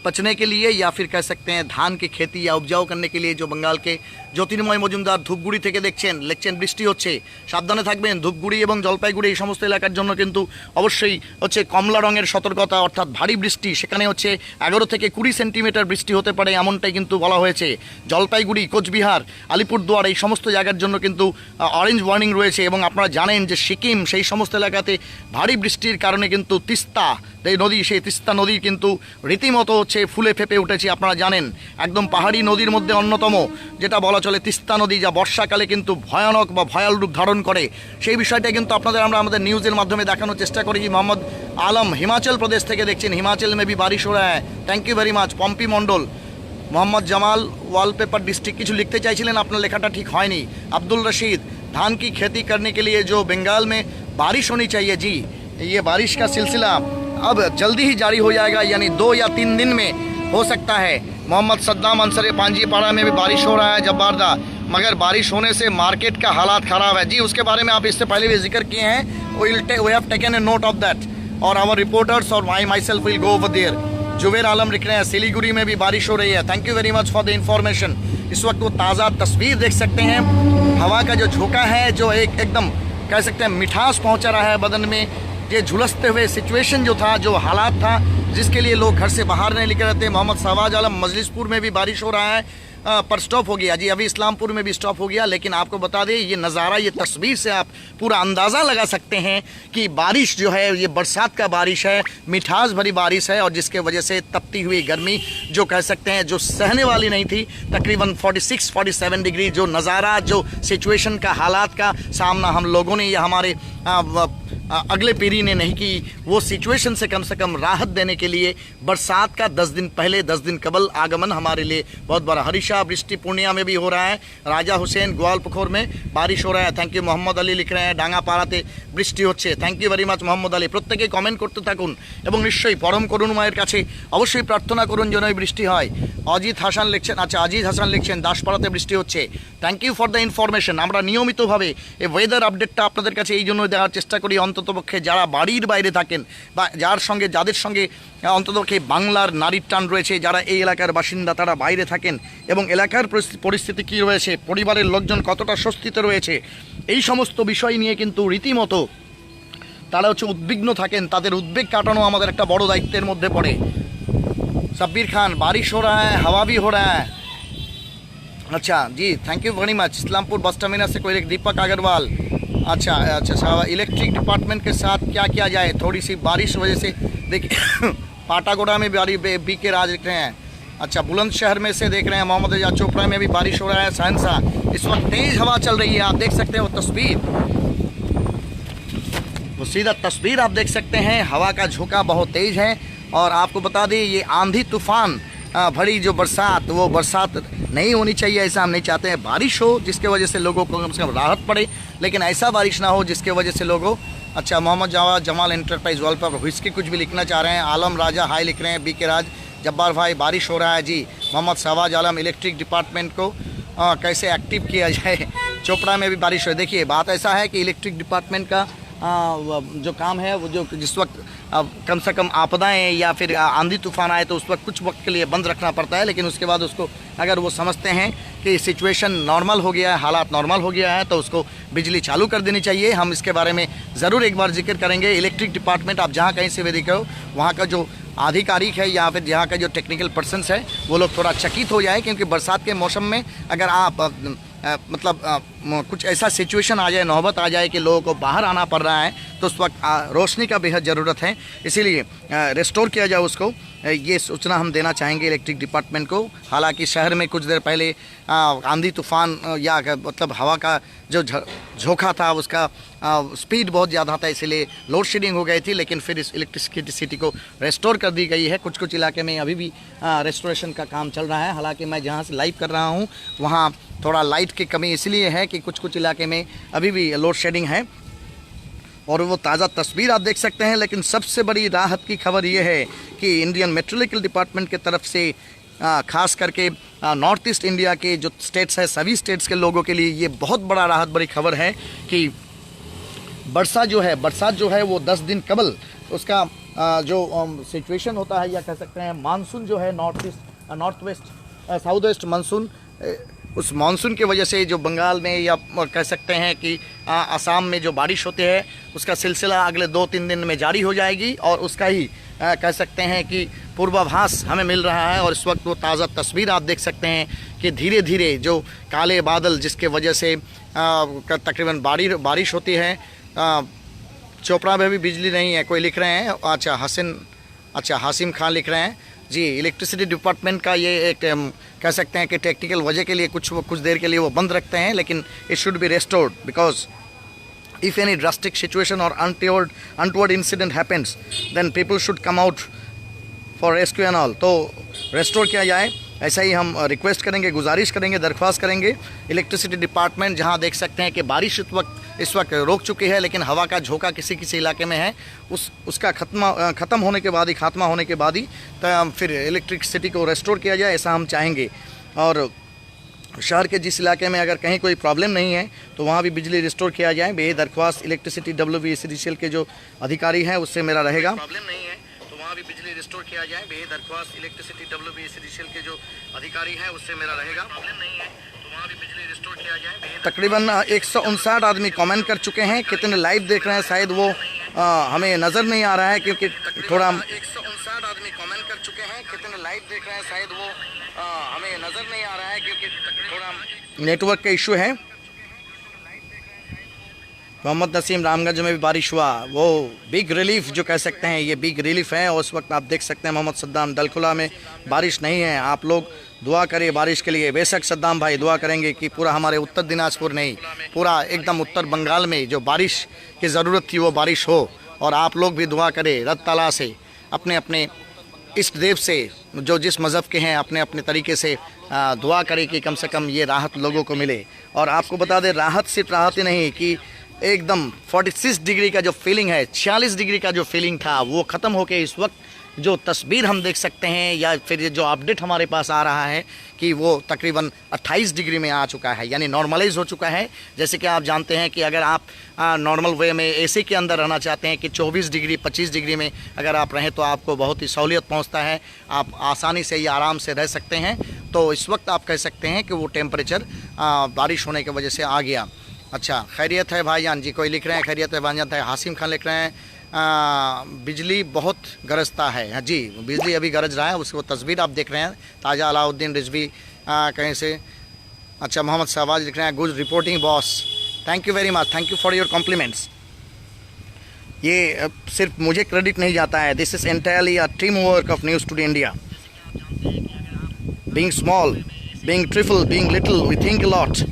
पचने के लिए या फिर कह सकते हैं धान की खेती या उपजाऊ करने के लिए जो बंगाल के ज्योतिर्मय मजुमदार धूपगुड़ी থেকে দেখছেন বৃষ্টি হচ্ছে, সাবধানে থাকবেন। ধূপগুড়ি এবং জলপাইগুড়ি এই সমস্ত এলাকার জন্য কিন্তু অবশ্যই হচ্ছে কমলা রঙের সতর্কতা, অর্থাৎ ভারী বৃষ্টি, সেখানে হচ্ছে 11 থেকে 20 সেন্টিমিটার বৃষ্টি হতে পারে এমনটাই কিন্তু বলা হয়েছে। জলপাইগুড়ি, কোচবিহার, আলিপুরদুয়ার এই সমস্ত জায়গার জন্য কিন্তু অরেঞ্জ ওয়ার্নিং রয়েছে এবং আপনারা জানেন যে সিকিম সেই সমস্ত এলাকাতে ভারী বৃষ্টির কারণে কিন্তু তিস্তা এই নদী, সেই তিস্তা নদী কিন্তু রীতিমতো হচ্ছে ফুলে ফেপে উঠেছে। আপনারা জানেন একদম পাহাড়ি নদীর মধ্যে অন্যতম যেটা বলা চলে তিস্তা নদী, যা বর্ষাকালে কিন্তু ভয়ানক বা ভয়াল রূপ ধারণ করে। সেই বিষয়টা কিন্তু আমরা আমাদের নিউজের মাধ্যমে দেখানোর চেষ্টা করেছি। মোহাম্মদ আলম হিমাচল প্রদেশ থেকে দেখছেন, হিমাচল में भी बारिश हो रहा है, thank you very much. Pompi Mondal, Mohammad Jamal wallpaper district কিছু লিখতে চাইছিলেন, আপনার লেখাটা ঠিক হয়নি। আব্দুল रशीद, धान की खेती करने के लिए जो बंगाल में बारिश होनी चाहिए, जी ये बारिश का सिलसिला अब जल्दी ही जारी हो जाएगा, यानी 2 या 3 दिन में हो सकता है। मोहम्मद सद्दाम अंसर पांजीपाड़ा में भी बारिश हो रहा है जब्बारदा, मगर बारिश होने से मार्केट का हालात ख़राब है। जी उसके बारे में आप इससे पहले भी जिक्र किए हैं, we have taken a note of that और आवर रिपोर्टर्स और myself will go over there. Zuber Alam लिख रहे हैं सिलीगुड़ी में भी बारिश हो रही है, thank you very much for the information. इस वक्त वो ताज़ा तस्वीर देख सकते हैं, हवा का जो झोंका है जो एकदम कह सकते हैं मिठास पहुँचा रहा है बदन में। ये झुलसते हुए सिचुएशन जो था, जो हालात था जिसके लिए लोग घर से बाहर नहीं निकल रहे थे। मोहम्मद शहबाज आलम, मजलिसपुर में भी बारिश हो रहा है, पर स्टॉप हो गया जी, अभी इस्लामपुर में भी स्टॉप हो गया। लेकिन आपको बता दें ये नज़ारा, ये तस्वीर से आप पूरा अंदाज़ा लगा सकते हैं कि बारिश जो है ये बरसात का बारिश है, मिठास भरी बारिश है, और जिसके वजह से तपती हुई गर्मी जो कह सकते हैं जो सहने वाली नहीं थी, तकरीबन 46-47 डिग्री जो नज़ारा, जो सिचुएशन का, हालात का सामना हम लोगों ने या हमारे अगले पीढ़ी ने नहीं की, वो सिचुएशन से कम राहत देने के लिए बरसात का 10 दिन पहले, 10 दिन कबल आगमन हमारे लिए बहुत बड़ा। हरीशा वृष्टि पूर्णिया में भी हो रहा है, राजा हुसैन ग्वालपुखोर में बारिश हो रहा है। थैंक यू मोहम्मद अली लिख रहे हैं डांगापाড়াতে বৃষ্টি হচ্ছে। Thank you very much Mohammad Ali. প্রত্যেকে কমেন্ট করতে থাকুন এবং নিশ্চয়ই পরম করুণাময়ের কাছে অবশ্যই প্রার্থনা করুন যেন এই বৃষ্টি হয়। অজিত হাসান লিখছেন, আচ্ছা অজিত হাসান লিখছেন দাসপাড়াতে বৃষ্টি হচ্ছে। Thank you for the information. আমরা নিয়মিতভাবে এই ওয়েদার আপডেটটা আপনাদের কাছে এই জন্য দেওয়ার চেষ্টা করি, অন্ততপক্ষে যারা বাড়ির বাইরে থাকেন বা যাদের সঙ্গে অন্ততপক্ষে বাংলার নারীর টান রয়েছে, যারা এই এলাকার বাসিন্দা তারা বাইরে থাকেন এবং এলাকার পরিস্থিতি কী রয়েছে, পরিবারের লোকজন কতটা স্বস্তিতে রয়েছে, এই সমস্ত বিষয় নিয়ে কিন্তু রীতিমতো তারা উদ্বিগ্ন থাকেন। তাদের উদ্বেগ কাটানো আমাদের একটা বড় দায়িত্বের মধ্যে পড়ে। सब्बीर खान बारिश हो रहा है, हवा भी हो रहा है। अच्छा जी, thank you very much. Islampur bus terminus से कोई दीपक अग्रवाल। अच्छा अच्छा, इलेक्ट्रिक डिपार्टमेंट के साथ क्या किया जाए, थोड़ी सी बारिश वजह से देखिए पाटागोड़ा में बी के राज दिख रहे हैं। अच्छा, बुलंदशहर में से देख रहे हैं मोहम्मद एजाज चोपड़ा में भी बारिश हो रहा है। सहनसा इस वक्त तेज़ हवा चल रही है, आप देख सकते हैं वो तस्वीर, वो सीधा तस्वीर आप देख सकते हैं। हवा का झोंका बहुत तेज़ है और आपको बता दें ये आंधी तूफान भरी जो बरसात, वो बरसात नहीं होनी चाहिए, ऐसा हम नहीं चाहते हैं। बारिश हो जिसके वजह से लोगों को कम से कम राहत पड़े, लेकिन ऐसा बारिश ना हो जिसके वजह से लोगों। अच्छा, मोहम्मद जावाद जमाल एंटरप्राइज वॉलपेपर हिस्की कुछ भी लिखना चाह रहे हैं। आलम राजा हाई लिख रहे हैं। बी के राज जब्बार भाई बारिश हो रहा है जी। मोहम्मद शहबाज आलम इलेक्ट्रिक डिपार्टमेंट को कैसे एक्टिव किया जाए, चोपड़ा में भी बारिश हो। देखिए बात ऐसा है कि इलेक्ट्रिक डिपार्टमेंट का जो काम है वो जो जिस वक्त कम से कम आपदाएं या फिर आंधी तूफान आए तो उस वक्त कुछ वक्त के लिए बंद रखना पड़ता है, लेकिन उसके बाद उसको अगर वो समझते हैं कि सिचुएशन नॉर्मल हो गया है, हालात नॉर्मल हो गया है, तो उसको बिजली चालू कर देनी चाहिए। हम इसके बारे में ज़रूर एक बार जिक्र करेंगे। इलेक्ट्रिक डिपार्टमेंट आप जहाँ कहीं से भी देखो, वहाँ का जो आधिकारिक है या फिर जहाँ का जो टेक्निकल पर्सनस है वो लोग थोड़ा चकित हो जाए, क्योंकि बरसात के मौसम में अगर आप कुछ ऐसा सिचुएशन आ जाए, नौबत आ जाए कि लोगों को बाहर आना पड़ रहा है, तो उस वक्त रोशनी का बेहद ज़रूरत है। इसीलिए रिस्टोर किया जाए उसको, ये सूचना हम देना चाहेंगे इलेक्ट्रिक डिपार्टमेंट को। हालांकि शहर में कुछ देर पहले आंधी तूफान या मतलब हवा का जो झोंका था उसका स्पीड बहुत ज़्यादा था, इसलिए लोड शेडिंग हो गई थी, लेकिन फिर इस इलेक्ट्रिसिटी को रेस्टोर कर दी गई है। कुछ कुछ इलाके में अभी भी रेस्टोरेशन का काम चल रहा है। हालांकि मैं जहाँ से लाइव कर रहा हूँ वहाँ थोड़ा लाइट की कमी इसलिए है कि कुछ कुछ इलाके में अभी भी लोड शेडिंग है और वो ताज़ा तस्वीर आप देख सकते हैं। लेकिन सबसे बड़ी राहत की खबर ये है कि इंडियन मेट्रोलॉजिकल डिपार्टमेंट के तरफ से खास करके नॉर्थ ईस्ट इंडिया के जो स्टेट्स हैं, सभी स्टेट्स के लोगों के लिए ये बहुत बड़ा राहत भरी खबर है कि बरसात जो है वो 10 दिन कबल उसका जो सिचुएशन होता है या कह सकते हैं मानसून जो है north west south west monsoon, उस मानसून की वजह से जो बंगाल में या कह सकते हैं कि असम में जो बारिश होती है उसका सिलसिला अगले 2-3 दिन में जारी हो जाएगी और उसका ही कह सकते हैं कि पूर्वाभास हमें मिल रहा है। और इस वक्त वो ताज़ा तस्वीर आप देख सकते हैं कि धीरे धीरे जो काले बादल जिसके वजह से तकरीबन बारिश होती है। चोपड़ा में भी बिजली नहीं है, कोई लिख रहे हैं। अच्छा हासिम खान लिख रहे हैं जी। इलेक्ट्रिसिटी डिपार्टमेंट का ये एक कह सकते हैं कि टेक्निकल वजह के लिए कुछ देर के लिए वो बंद रखते हैं, लेकिन it should be restored because if any drastic situation or untoward incident happens then people should come out for rescue and all। तो रेस्टोर किया जाए ऐसा ही हम रिक्वेस्ट करेंगे, गुजारिश करेंगे, दरख्वास्त करेंगे। इलेक्ट्रिसिटी डिपार्टमेंट जहां देख सकते हैं कि बारिश इस वक्त रोक चुकी है, लेकिन हवा का झोंका किसी इलाके में है, उसका ख़त्म होने के बाद ही खात्मा होने के बाद ही फिर इलेक्ट्रिसिटी को रेस्टोर किया जाए, ऐसा हम चाहेंगे। और शहर के जिस इलाके में अगर कहीं कोई प्रॉब्लम नहीं है तो वहाँ भी बिजली रिस्टोर किया जाए। बेहद दरख्वास्त इलेक्ट्रिसिटी WBCDCL के जो अधिकारी हैं उससे मेरा रहेगा। प्रॉब्लम नहीं है तो वहाँ भी बिजली रिस्टोर किया जाए। बेहद दरख्वास्त इलेक्ट्रिसिटी WBCDCL के जो अधिकारी हैं उससे मेरा रहेगा। प्रॉब्लम नहीं है तो वहाँ भी बिजली रिस्टोर किया जाए। तकरीबन 159 आदमी कमेंट कर चुके हैं। कितने लाइव देख रहे हैं शायद वो हमें नज़र नहीं आ रहा है क्योंकि थोड़ा 159 आदमी कमेंट कर चुके हैं, कितने लाइव देख रहे हैं शायद वो हमें नज़र नहीं आ रहा है क्योंकि थोड़ा नेटवर्क का इशू है। मोहम्मद नसीम, रामगंज में भी बारिश हुआ, वो बिग रिलीफ जो कह सकते हैं, ये बिग रिलीफ है। और उस वक्त आप देख सकते हैं मोहम्मद सद्दाम, दलखुला में बारिश नहीं है। आप लोग दुआ करिए बारिश के लिए। बेशक सद्दाम भाई दुआ करेंगे कि पूरा हमारे उत्तर दिनाजपुर नहीं, पूरा एकदम उत्तर बंगाल में जो बारिश की ज़रूरत थी वो बारिश हो। और आप लोग भी दुआ करें रब ताला से, अपने अपने इष्ट देव से, जो जिस मज़हब के हैं, अपने अपने तरीके से दुआ करें कि कम से कम ये राहत लोगों को मिले। और आपको बता दें, राहत सिर्फ राहत ही नहीं कि एकदम 46 डिग्री का जो फीलिंग है, 46 डिग्री का जो फीलिंग था वो ख़त्म होके इस वक्त जो तस्वीर हम देख सकते हैं या फिर ये जो अपडेट हमारे पास आ रहा है कि वो तकरीबन 28 डिग्री में आ चुका है, यानी नॉर्मलाइज हो चुका है। जैसे कि आप जानते हैं कि अगर आप नॉर्मल वे में एसी के अंदर रहना चाहते हैं कि 24 डिग्री 25 डिग्री में अगर आप रहें तो आपको बहुत ही सहूलियत पहुंचता है, आप आसानी से या आराम से रह सकते हैं। तो इस वक्त आप कह सकते हैं कि वो टेम्परेचर बारिश होने की वजह से आ गया। अच्छा, खैरियत है भाईजान जी, कोई लिख रहे हैं खैरियत है भाईजान है। हासिम खान लिख रहे हैं बिजली बहुत गरजता है। हाँ जी, बिजली अभी गरज रहा है, उसकी वो तस्वीर आप देख रहे हैं। ताज़ा अलाउद्दीन रिजवी कहीं से। अच्छा, मोहम्मद शहबाज लिख रहे हैं good reporting boss, thank you very much, thank you for your compliments. ये सिर्फ मुझे क्रेडिट नहीं जाता है, this is entirely a team work of news today India. Being small, being trifle, being little, we think a lot.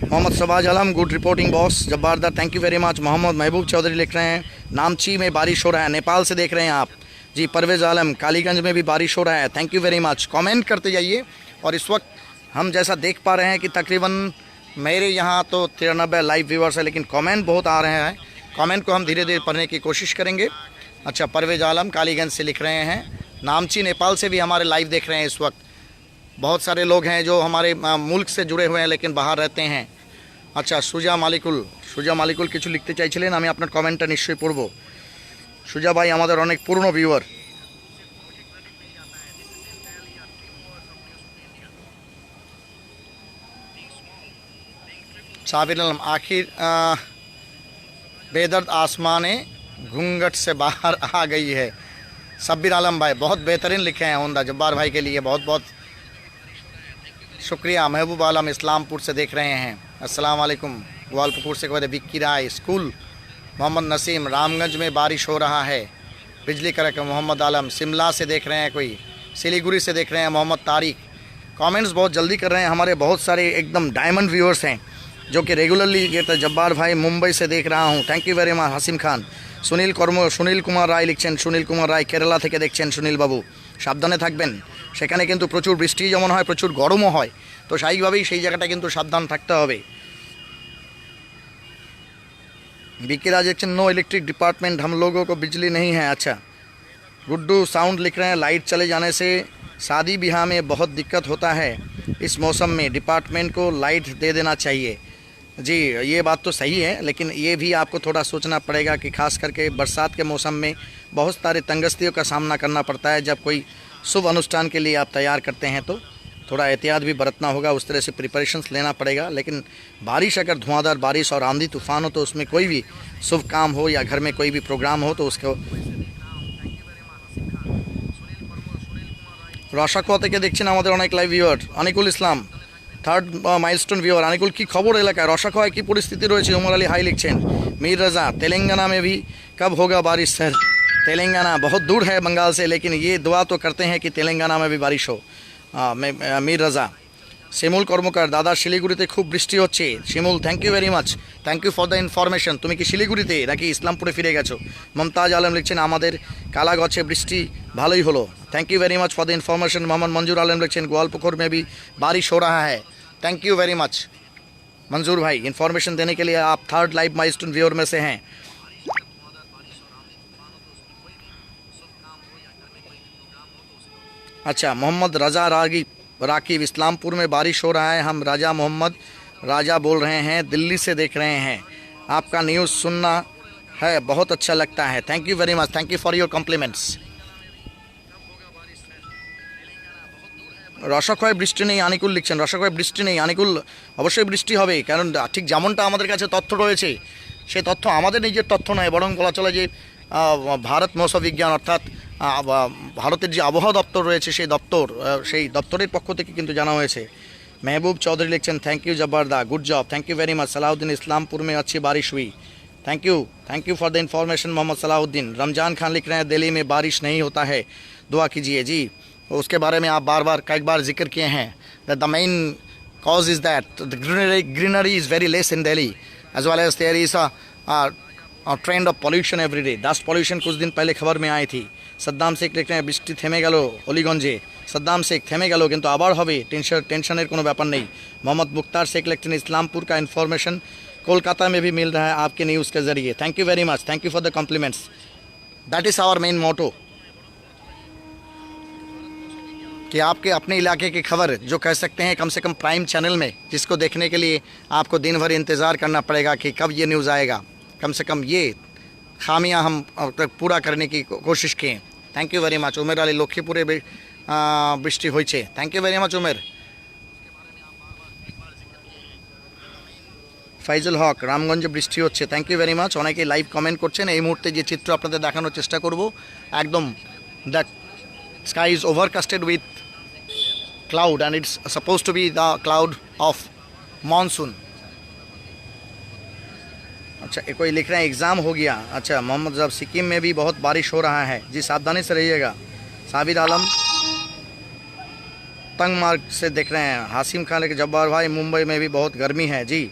Mohammad Shahbaz Alam good reporting boss, जब्बारदार, thank you very much. Mohammad Mehboob Chowdhury लिख रहे हैं नामची में बारिश हो रहा है, नेपाल से देख रहे हैं आप जी। परवेज़ आलम, कालीगंज में भी बारिश हो रहा है, thank you very much. Comment करते जाइए। और इस वक्त हम जैसा देख पा रहे हैं कि तकरीबन मेरे यहाँ तो 93 लाइव व्यूअर्स है, लेकिन कमेंट बहुत आ रहे हैं। कमेंट को हम धीरे धीरे पढ़ने की कोशिश करेंगे। अच्छा, परवेज़ आलम कालीगंज से लिख रहे हैं, नामची नेपाल से भी हमारे लाइव देख रहे हैं इस वक्त। बहुत सारे लोग हैं जो हमारे मुल्क से जुड़े हुए हैं लेकिन बाहर रहते हैं। আচ্ছা, সুজা মালিকুল কিছু লিখতে চাইছিলেন, আমি আপনার কমেন্টটা নিশ্চয়ই পড়ব। সুজা ভাই আমাদের অনেক পুরনো ভিউয়ার। साबिर आलम, आखिर बेदर्द आसमाने घूंघट से बाहर आ गई है। साबिर आलम भाई बहुत बेहतरीन लिखे हैं ओंदा जब्बार भाई के लिए बहुत बहुत शुक्रिया। महबूब आलम इस्लामपुर से देख रहे हैं, अस्सलाम वालेकुम। ग्वालपुर से कहते विक्की राय स्कूल। मोहम्मद नसीम, रामगंज में बारिश हो रहा है, बिजली कड़क। मोहम्मद आलम शिमला से देख रहे हैं, कोई सिलीगुड़ी से देख रहे हैं। मोहम्मद तारिक, कमेंट्स बहुत जल्दी कर रहे हैं। हमारे बहुत सारे एकदम डायमंड व्यूअर्स हैं जो कि रेगुलरली ये तो जब्बार भाई मुंबई से देख रहा हूँ, thank you very much. Hashim Khan, Sunil Kumar Rai लिखছেন, सुनील कुमार राय केरला থেকে দেখছেন। সুনীল বাবু সাবধানে থাকবেন, সেখানে কিন্তু প্রচুর বৃষ্টি যেমন হয় প্রচুর গরমও হয়, তো স্বাভাবিকভাবেই সেই জায়গাটা কিন্তু সাবধান থাকতে হবে। बीके राज लिखছেন नो इलेक्ट्रिक डिपार्टमेंट, हम लोगों को बिजली नहीं है। अच्छा, गुड्डू साउंड लिख रहे हैं लाइट चले जाने से शादी ब्याह में बहुत दिक्कत होता है, इस मौसम में डिपार्टमेंट को लाइट दे देना चाहिए। जी, ये बात तो सही है, लेकिन ये भी आपको थोड़ा सोचना पड़ेगा कि खास करके बरसात के मौसम में बहुत सारे तंगस्तियों का सामना करना पड़ता है। जब कोई शुभ अनुष्ठान के लिए आप तैयार करते हैं तो थोड़ा एहतियात भी बरतना होगा, उस तरह से प्रिपरेशंस लेना पड़ेगा। लेकिन बारिश अगर धुआंधार बारिश और आंधी तूफान हो तो उसमें कोई भी शुभ काम हो या घर में कोई भी प्रोग्राम हो तो उसको রসাখোয়া থেকে দেখছেন আমাদের অনেক লাইভ ভিউয়ার। अनिकुल इस्लाम থার্ড माइलस्टोन व्यूअर। अनिकुल की खबर एलाकाয় রসাখোয়ায় की परिस्थिति রয়েছে? उमर अली हाई लिखছেন। मीर रज़ा, तेलंगाना में भी कब होगा बारिश सर? तेलंगाना बहुत दूर है बंगाल से, लेकिन ये दुआ तो करते हैं कि तेलंगाना में भी बारिश हो। मीर रज़ा। শিমুল কর্মকার, দাদা শিলিগুড়িতে খুব বৃষ্টি হচ্ছে। Shimul, thank you very much, thank you for the information. তুমি কি শিলিগুড়িতে নাকি ইসলামপুরে ফিরে গেছো? মমতাজ আলম লিখছেন আমাদের কালাগছে বৃষ্টি ভালোই হলো, thank you very much for the information. Mohammad Manzoor Alam लिखছেন Gwalpur में भी बारिश हो रहा है, थैंक यू वेरी मच मंजूर भाई, इन्फॉर्मेशन देने के लिए आप थर्ड लाइव माइलस्टोन व्यूअर में से हैं। अच्छा, मोहम्मद रज़ा राकीब, इस्लामपुर में बारिश हो रहा है, हम राजा मोहम्मद राजा बोल रहे हैं, दिल्ली से देख रहे हैं। आपका न्यूज़ सुनना है बहुत अच्छा लगता है, thank you very much, thank you for your compliments. রসাখোয়ায় বৃষ্টি নেই আনিকুল লিখছেন, রসাখোয়ায় বৃষ্টি নেই আনিকুল, অবশ্যই বৃষ্টি হবে, কারণ ঠিক যেমনটা আমাদের কাছে তথ্য রয়েছে সেই তথ্য আমাদের নিজের তথ্য নয়, বরং বলা চলে যে ভারত মৌসুম বিজ্ঞান অর্থাৎ ভারতের যে আবহাওয়া দপ্তর রয়েছে সেই দপ্তরের পক্ষ থেকে কিন্তু জানা হয়েছে। महबूब चौधरी लिखছেন थैंक यू जब्बारदा, good job, thank you very much. Salahuddin Islampur में अच्छी बारिश हुई, thank you for the information Mohammad Salahuddin. Ramzan Khan लिख रहे हैं दिल्ली में बारिश नहीं होता है, दुआ कीजिए। जी उसके बारे में आप कई बार जिक्र किए हैं that the main cause is that the greenery is very less in Delhi as well as there is trend of pollution every day. Dust pollution कुछ दिन पहले खबर में आई थी। सद्दाम शेख लिख रहे हैं বৃষ্টি থেমে গেল অলিগঞ্জে। सद्दाम शेख থেমে গেল কিন্তু আবার হবে, টেনশনের কোনো ব্যাপার নেই। मोहम्मद मुख्तार शेख लिखते हैं इस्लामपुर का इन्फॉर्मेशन कोलकाता में भी मिल रहा है आपके न्यूज़ के ज़रिए, thank you very much, thank you for the compliments, that is our main motto कि आपके अपने इलाके की खबर जो कह सकते हैं कम से कम प्राइम चैनल में, जिसको देखने के लिए आपको दिन भर इंतज़ार करना पड़ेगा कि कब ये न्यूज़ आएगा, कम से कम ये खामियां हम पूरा करने की कोशिश किए। Thank you very much. Umer Ali लक्ष्मीपुरे বৃষ্টি হয়েছে, thank you very much Umer. Faizul Haque রামগঞ্জে বৃষ্টি হচ্ছে, থ্যাংক ইউ ভেরি মাচ। অনেকেই লাইভ কমেন্ট করছেন। এই মুহূর্তে যে চিত্র আপনাদের দেখানোর চেষ্টা করব, একদম the sky is overcasted with cloud and it's suppose to be the cloud of monsoon. अच्छा ये कोई लिख रहे हैं एग्ज़ाम हो गया। अच्छा मोहम्मद जब सिक्किम में भी बहुत बारिश हो रहा है, जी सावधानी से रहिएगा। साबिर आलम तंग मार्ग से देख रहे हैं। हासिम खान के जब्बार भाई मुंबई में भी बहुत गर्मी है, जी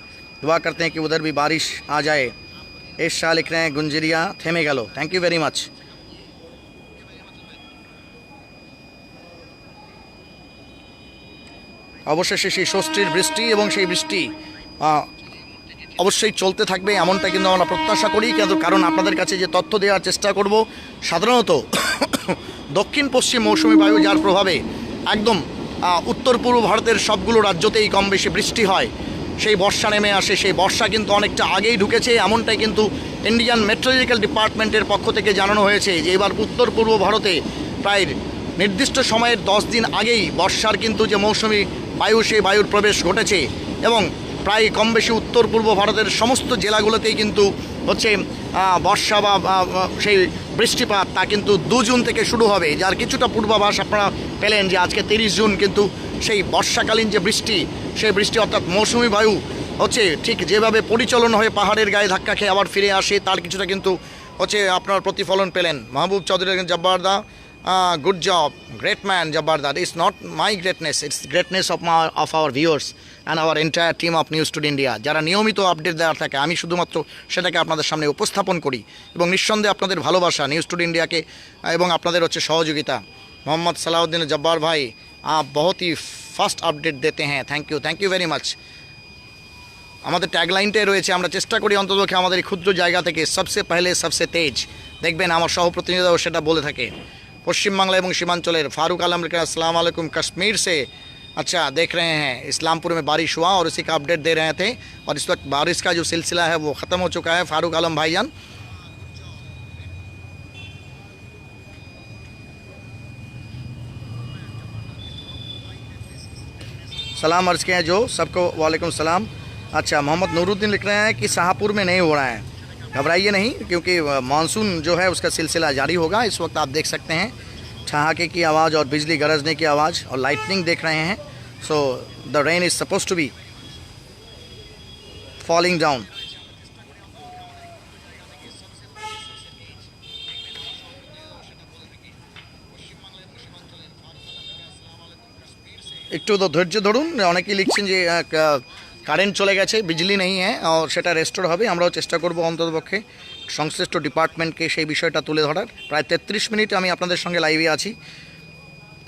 दुआ करते हैं कि उधर भी बारिश आ जाए। एस शाह लिख रहे हैं गुंजरिया থেমে গেল, थैंक यू वेरी मच। অবশেষে সেই ষষ্ঠীর বৃষ্টি এবং সেই বৃষ্টি অবশ্যই চলতে থাকবে এমনটা কিন্তু আমরা প্রত্যাশা করি, কিন্তু কারণ আপনাদের কাছে যে তথ্য দেওয়ার চেষ্টা করব, সাধারণত দক্ষিণ পশ্চিম মৌসুমি বায়ু যার প্রভাবে একদম উত্তর পূর্ব ভারতের সবগুলো রাজ্যতেই কম বেশি বৃষ্টি হয়, সেই বর্ষা নেমে আসে। সেই বর্ষা কিন্তু অনেকটা আগেই ঢুকেছে, এমনটাই কিন্তু ইন্ডিয়ান মেট্রোলজিক্যাল ডিপার্টমেন্টের পক্ষ থেকে জানানো হয়েছে যে এবার উত্তর পূর্ব ভারতে প্রায় নির্দিষ্ট সময়ের 10 দিন আগেই বর্ষার কিন্তু যে মৌসুমি বায়ু, সেই বায়ুর প্রবেশ ঘটেছে এবং প্রায় কম বেশি উত্তর পূর্ব ভারতের সমস্ত জেলাগুলোতেই কিন্তু হচ্ছে বর্ষা বা সেই বৃষ্টিপাত তা কিন্তু 2 জুন থেকে শুরু হবে, যার কিছুটা পূর্বাভাস আপনারা পেলেন যে আজকে 30 জুন কিন্তু সেই বর্ষাকালীন যে বৃষ্টি, সেই বৃষ্টি অর্থাৎ মৌসুমি বায়ু হচ্ছে ঠিক যেভাবে পরিচালন হয়ে পাহাড়ের গায়ে ধাক্কা খেয়ে আবার ফিরে আসে, তার কিছুটা কিন্তু হচ্ছে আপনার প্রতিফলন পেলেন। মাহবুব Chowdhury জব্বারদা, good job, great man Jabbarda. It's not my greatness, it's greatness of our viewers and our entire team of News Today India, যারা নিয়মিত আপডেট দেওয়ার থাকে। আমি শুধুমাত্র সেটাকে আপনাদের সামনে উপস্থাপন করি এবং নিঃসন্দেহে আপনাদের ভালোবাসা নিউজ টুডে ইন্ডিয়াকে এবং আপনাদের হচ্ছে সহযোগিতা। मोहम्मद सलाहुद्दीन जब्बार भाई आप बहुत ही ফাস্ট আপডেট देते हैं, থ্যাংক ইউ ভেরি মাচ। আমাদের ট্যাগলাইনটাই রয়েছে, আমরা চেষ্টা করি অন্ততপক্ষে আমাদের এই ক্ষুদ্র জায়গা থেকে সবসে পহলে সবসে তেজ। দেখবেন আমার সহপ্রতিনিধিরাও সেটা বলে থাকে। पश्चिम बांग्ला एवं सीमांचल फारूक आलम अस्सलाम वालेकुम कश्मीर से। अच्छा देख रहे हैं इस्लामपुर में बारिश हुआ और उसी का अपडेट दे रहे थे, और इस वक्त बारिश का जो सिलसिला है वो ख़त्म हो चुका है। फारूक आलम भाईजान सलाम अर्ज़ किए जो सबको, वालेकुम सलाम। अच्छा मोहम्मद नूरुद्दीन लिख रहे हैं कि शाहपुर में नहीं हो रहा है, घबराइए नहीं क्योंकि मानसून जो है उसका सिलसिला जारी होगा। इस वक्त आप देख सकते हैं ठहाके की आवाज़ और बिजली गरजने की आवाज़ और लाइटनिंग देख रहे हैं। So the rain is suppose to be falling down. একটু তো ধৈর্য ধরুন, অনেকেই লিখছেন যে কারেন্ট চলে গেছে, বিজলি নেই হ্যাঁ, আর সেটা রেস্টোর হবে। আমরাও চেষ্টা করব অন্ততপক্ষে সংশ্লিষ্ট ডিপার্টমেন্টকে সেই বিষয়টা তুলে ধরার। প্রায় 33 মিনিট আমি আপনাদের সঙ্গে লাইভে আছি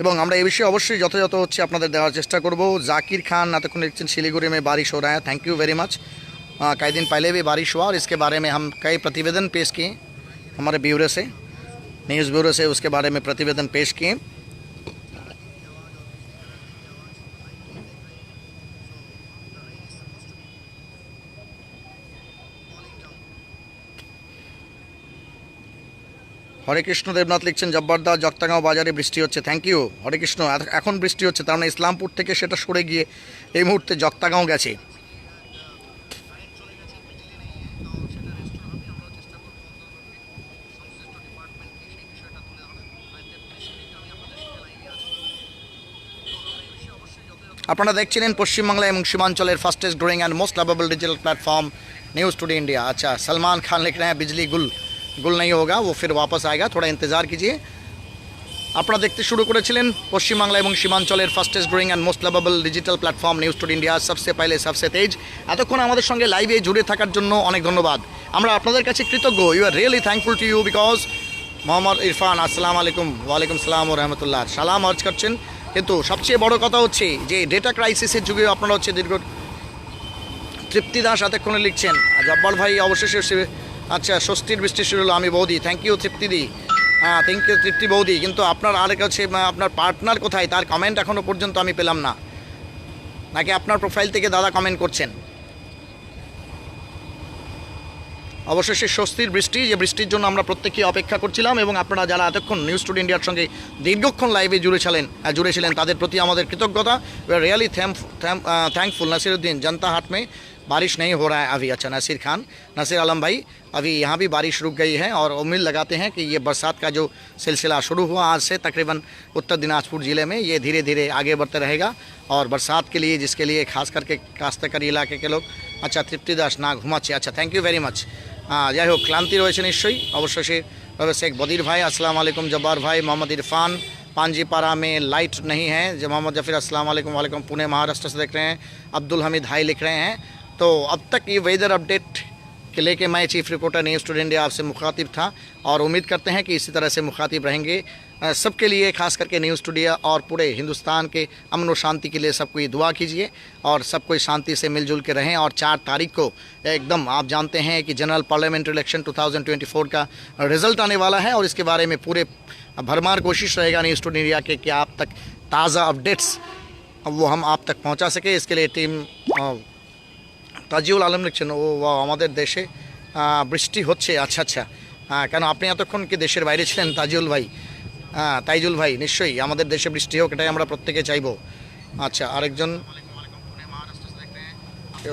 এবং আমরা এই বিষয়ে অবশ্যই যথাযথ হচ্ছে আপনাদের দেওয়ার চেষ্টা করব। জাকির खान এতক্ষণ লিখছেন শিলিগুড়ি में बारिश हो रहा है, थैंक यू वेरी मच। कई दिन पहले भी बारिश हुआ और इसके बारे में हम कई प्रतिवेदन पेश किए हमारे ब्यूरो से, न्यूज़ ब्यूरो से उसके बारे में प्रतिवेदन पेश किए। हरे कृष्ण देवनाथ लिखছেন জব্বারদা জগতাগাঁও বাজারে বৃষ্টি হচ্ছে, থ্যাংক ইউ হরে কৃষ্ণ। এখন বৃষ্টি হচ্ছে তার মানে ইসলামপুর থেকে সেটা সরে গিয়ে এই মুহূর্তে জগতাগাঁও গেছে। আপনারা দেখছিলেন পশ্চিমবাংলা এবং সীমাঞ্চলের fastest growing and most lovable digital platform news today India. अच्छा, सलमान खान लिख रहे हैं बिजली गुल नहीं होगा, वो फिर वापस आएगा, थोड़ा इंतज़ार कीजिए। আপনারা দেখতে শুরু করেছিলেন পশ্চিমবাংলা এবং সীমাঞ্চলের fastest growing and most lovable digital platform news today India, সবসে পহলে সবসে তেজ। এতক্ষণ আমাদের সঙ্গে লাইভে জুড়ে থাকার জন্য অনেক ধন্যবাদ। আমরা আপনাদের কাছে কৃতজ্ঞ। You are really thankful to you because Mohammad Irfan আসসালামু আলাইকুম। ওয়ালাইকুম সালাম ও রহমতুল্লাহ সালাম আর্জ করছেন। কিন্তু সবচেয়ে বড় কথা হচ্ছে যে ডেটা ক্রাইসিসের যুগে আপনারা হচ্ছে দীর্ঘ তৃপ্তি দাস এতক্ষণে লিখছেন, জব্বার ভাই অবশেষে আচ্ছা স্বস্তির বৃষ্টি শুরু হলো, আমি বৌদি। থ্যাংক ইউ তৃপ্তিদি, হ্যাঁ থ্যাংক ইউ তৃপ্তি বৌদি। কিন্তু আপনার আর কাছে আপনার পার্টনার কোথায় তার কমেন্ট এখনও পর্যন্ত আমি পেলাম না, নাকি আপনার প্রোফাইল থেকে দাদা কমেন্ট করছেন। অবশেষে স্বস্তির বৃষ্টি, যে বৃষ্টির জন্য আমরা প্রত্যেকেই অপেক্ষা করছিলাম এবং আপনারা যারা এতক্ষণ নিউজ টুডে ইন্ডিয়ার সঙ্গে দীর্ঘক্ষণ লাইভে জুড়েছিলেন তাদের প্রতি আমাদের কৃতজ্ঞতা। We are really thankful. Naseeruddin, Janata Haat में बारिश नहीं हो रहा है अभी। अच्छा, नसीर आलम भाई, अभी यहाँ भी बारिश रुक गई है और उम्मीद लगाते हैं कि ये बरसात का जो सिलसिला शुरू हुआ आज से तकरीबन उत्तर दिनाजपुर ज़िले में, ये धीरे धीरे आगे बढ़ते रहेगा। और बरसात के लिए जिसके लिए खास करके काश्तकारी इलाके के लोग, अच्छा तृप्ति दास ना घुमाচ্ছে। अच्छा, थैंक यू वेरी मच। যাই হোক, ক্লান্তি রয়েছে নিশ্চয়ই। অবশেষে শেখ বদির ভাই अस्सलाम वालेकुम, जब्बार भाई, मोहम्मद इरफान, पांजीपारा में लाइट नहीं है, जो मोहम्मद जफीर अस्सलाम वालेकुम, वालेकुम, पुणे महाराष्ट्र से देख रहे हैं। अब्दुल हमीद भाई लिख रहे हैं। तो अब तक ये वेदर अपडेट के लेके मैं chief reporter news today India आपसे मुखातिब था और उम्मीद करते हैं कि इसी तरह से मुखातिब रहेंगे सबके लिए, खास करके न्यूज़ टुडे और पूरे हिंदुस्तान के अमन व शांति के लिए सबको दुआ कीजिए और सब कोई शांति से मिलजुल के रहें। और 4 तारीख को एकदम आप जानते हैं कि जनरल पार्लियामेंट्री इलेक्शन 2024 का रिज़ल्ट आने वाला है और इसके बारे में पूरे भरमार कोशिश रहेगा न्यूज़ टुडे इंडिया के कि आप तक ताज़ा अपडेट्स वो हम आप तक पहुँचा सके। इसके लिए टीम তাজিউল আলম লিখছেন, ও আমাদের দেশে বৃষ্টি হচ্ছে। আচ্ছা আচ্ছা, কেন আপনি এতক্ষণ কি দেশের বাইরে ছিলেন তাজিউল ভাই? তাইজুল ভাই, নিশ্চয়ই আমাদের দেশে বৃষ্টি হোক, এটাই আমরা প্রত্যেকে চাইবো। আচ্ছা, আরেকজন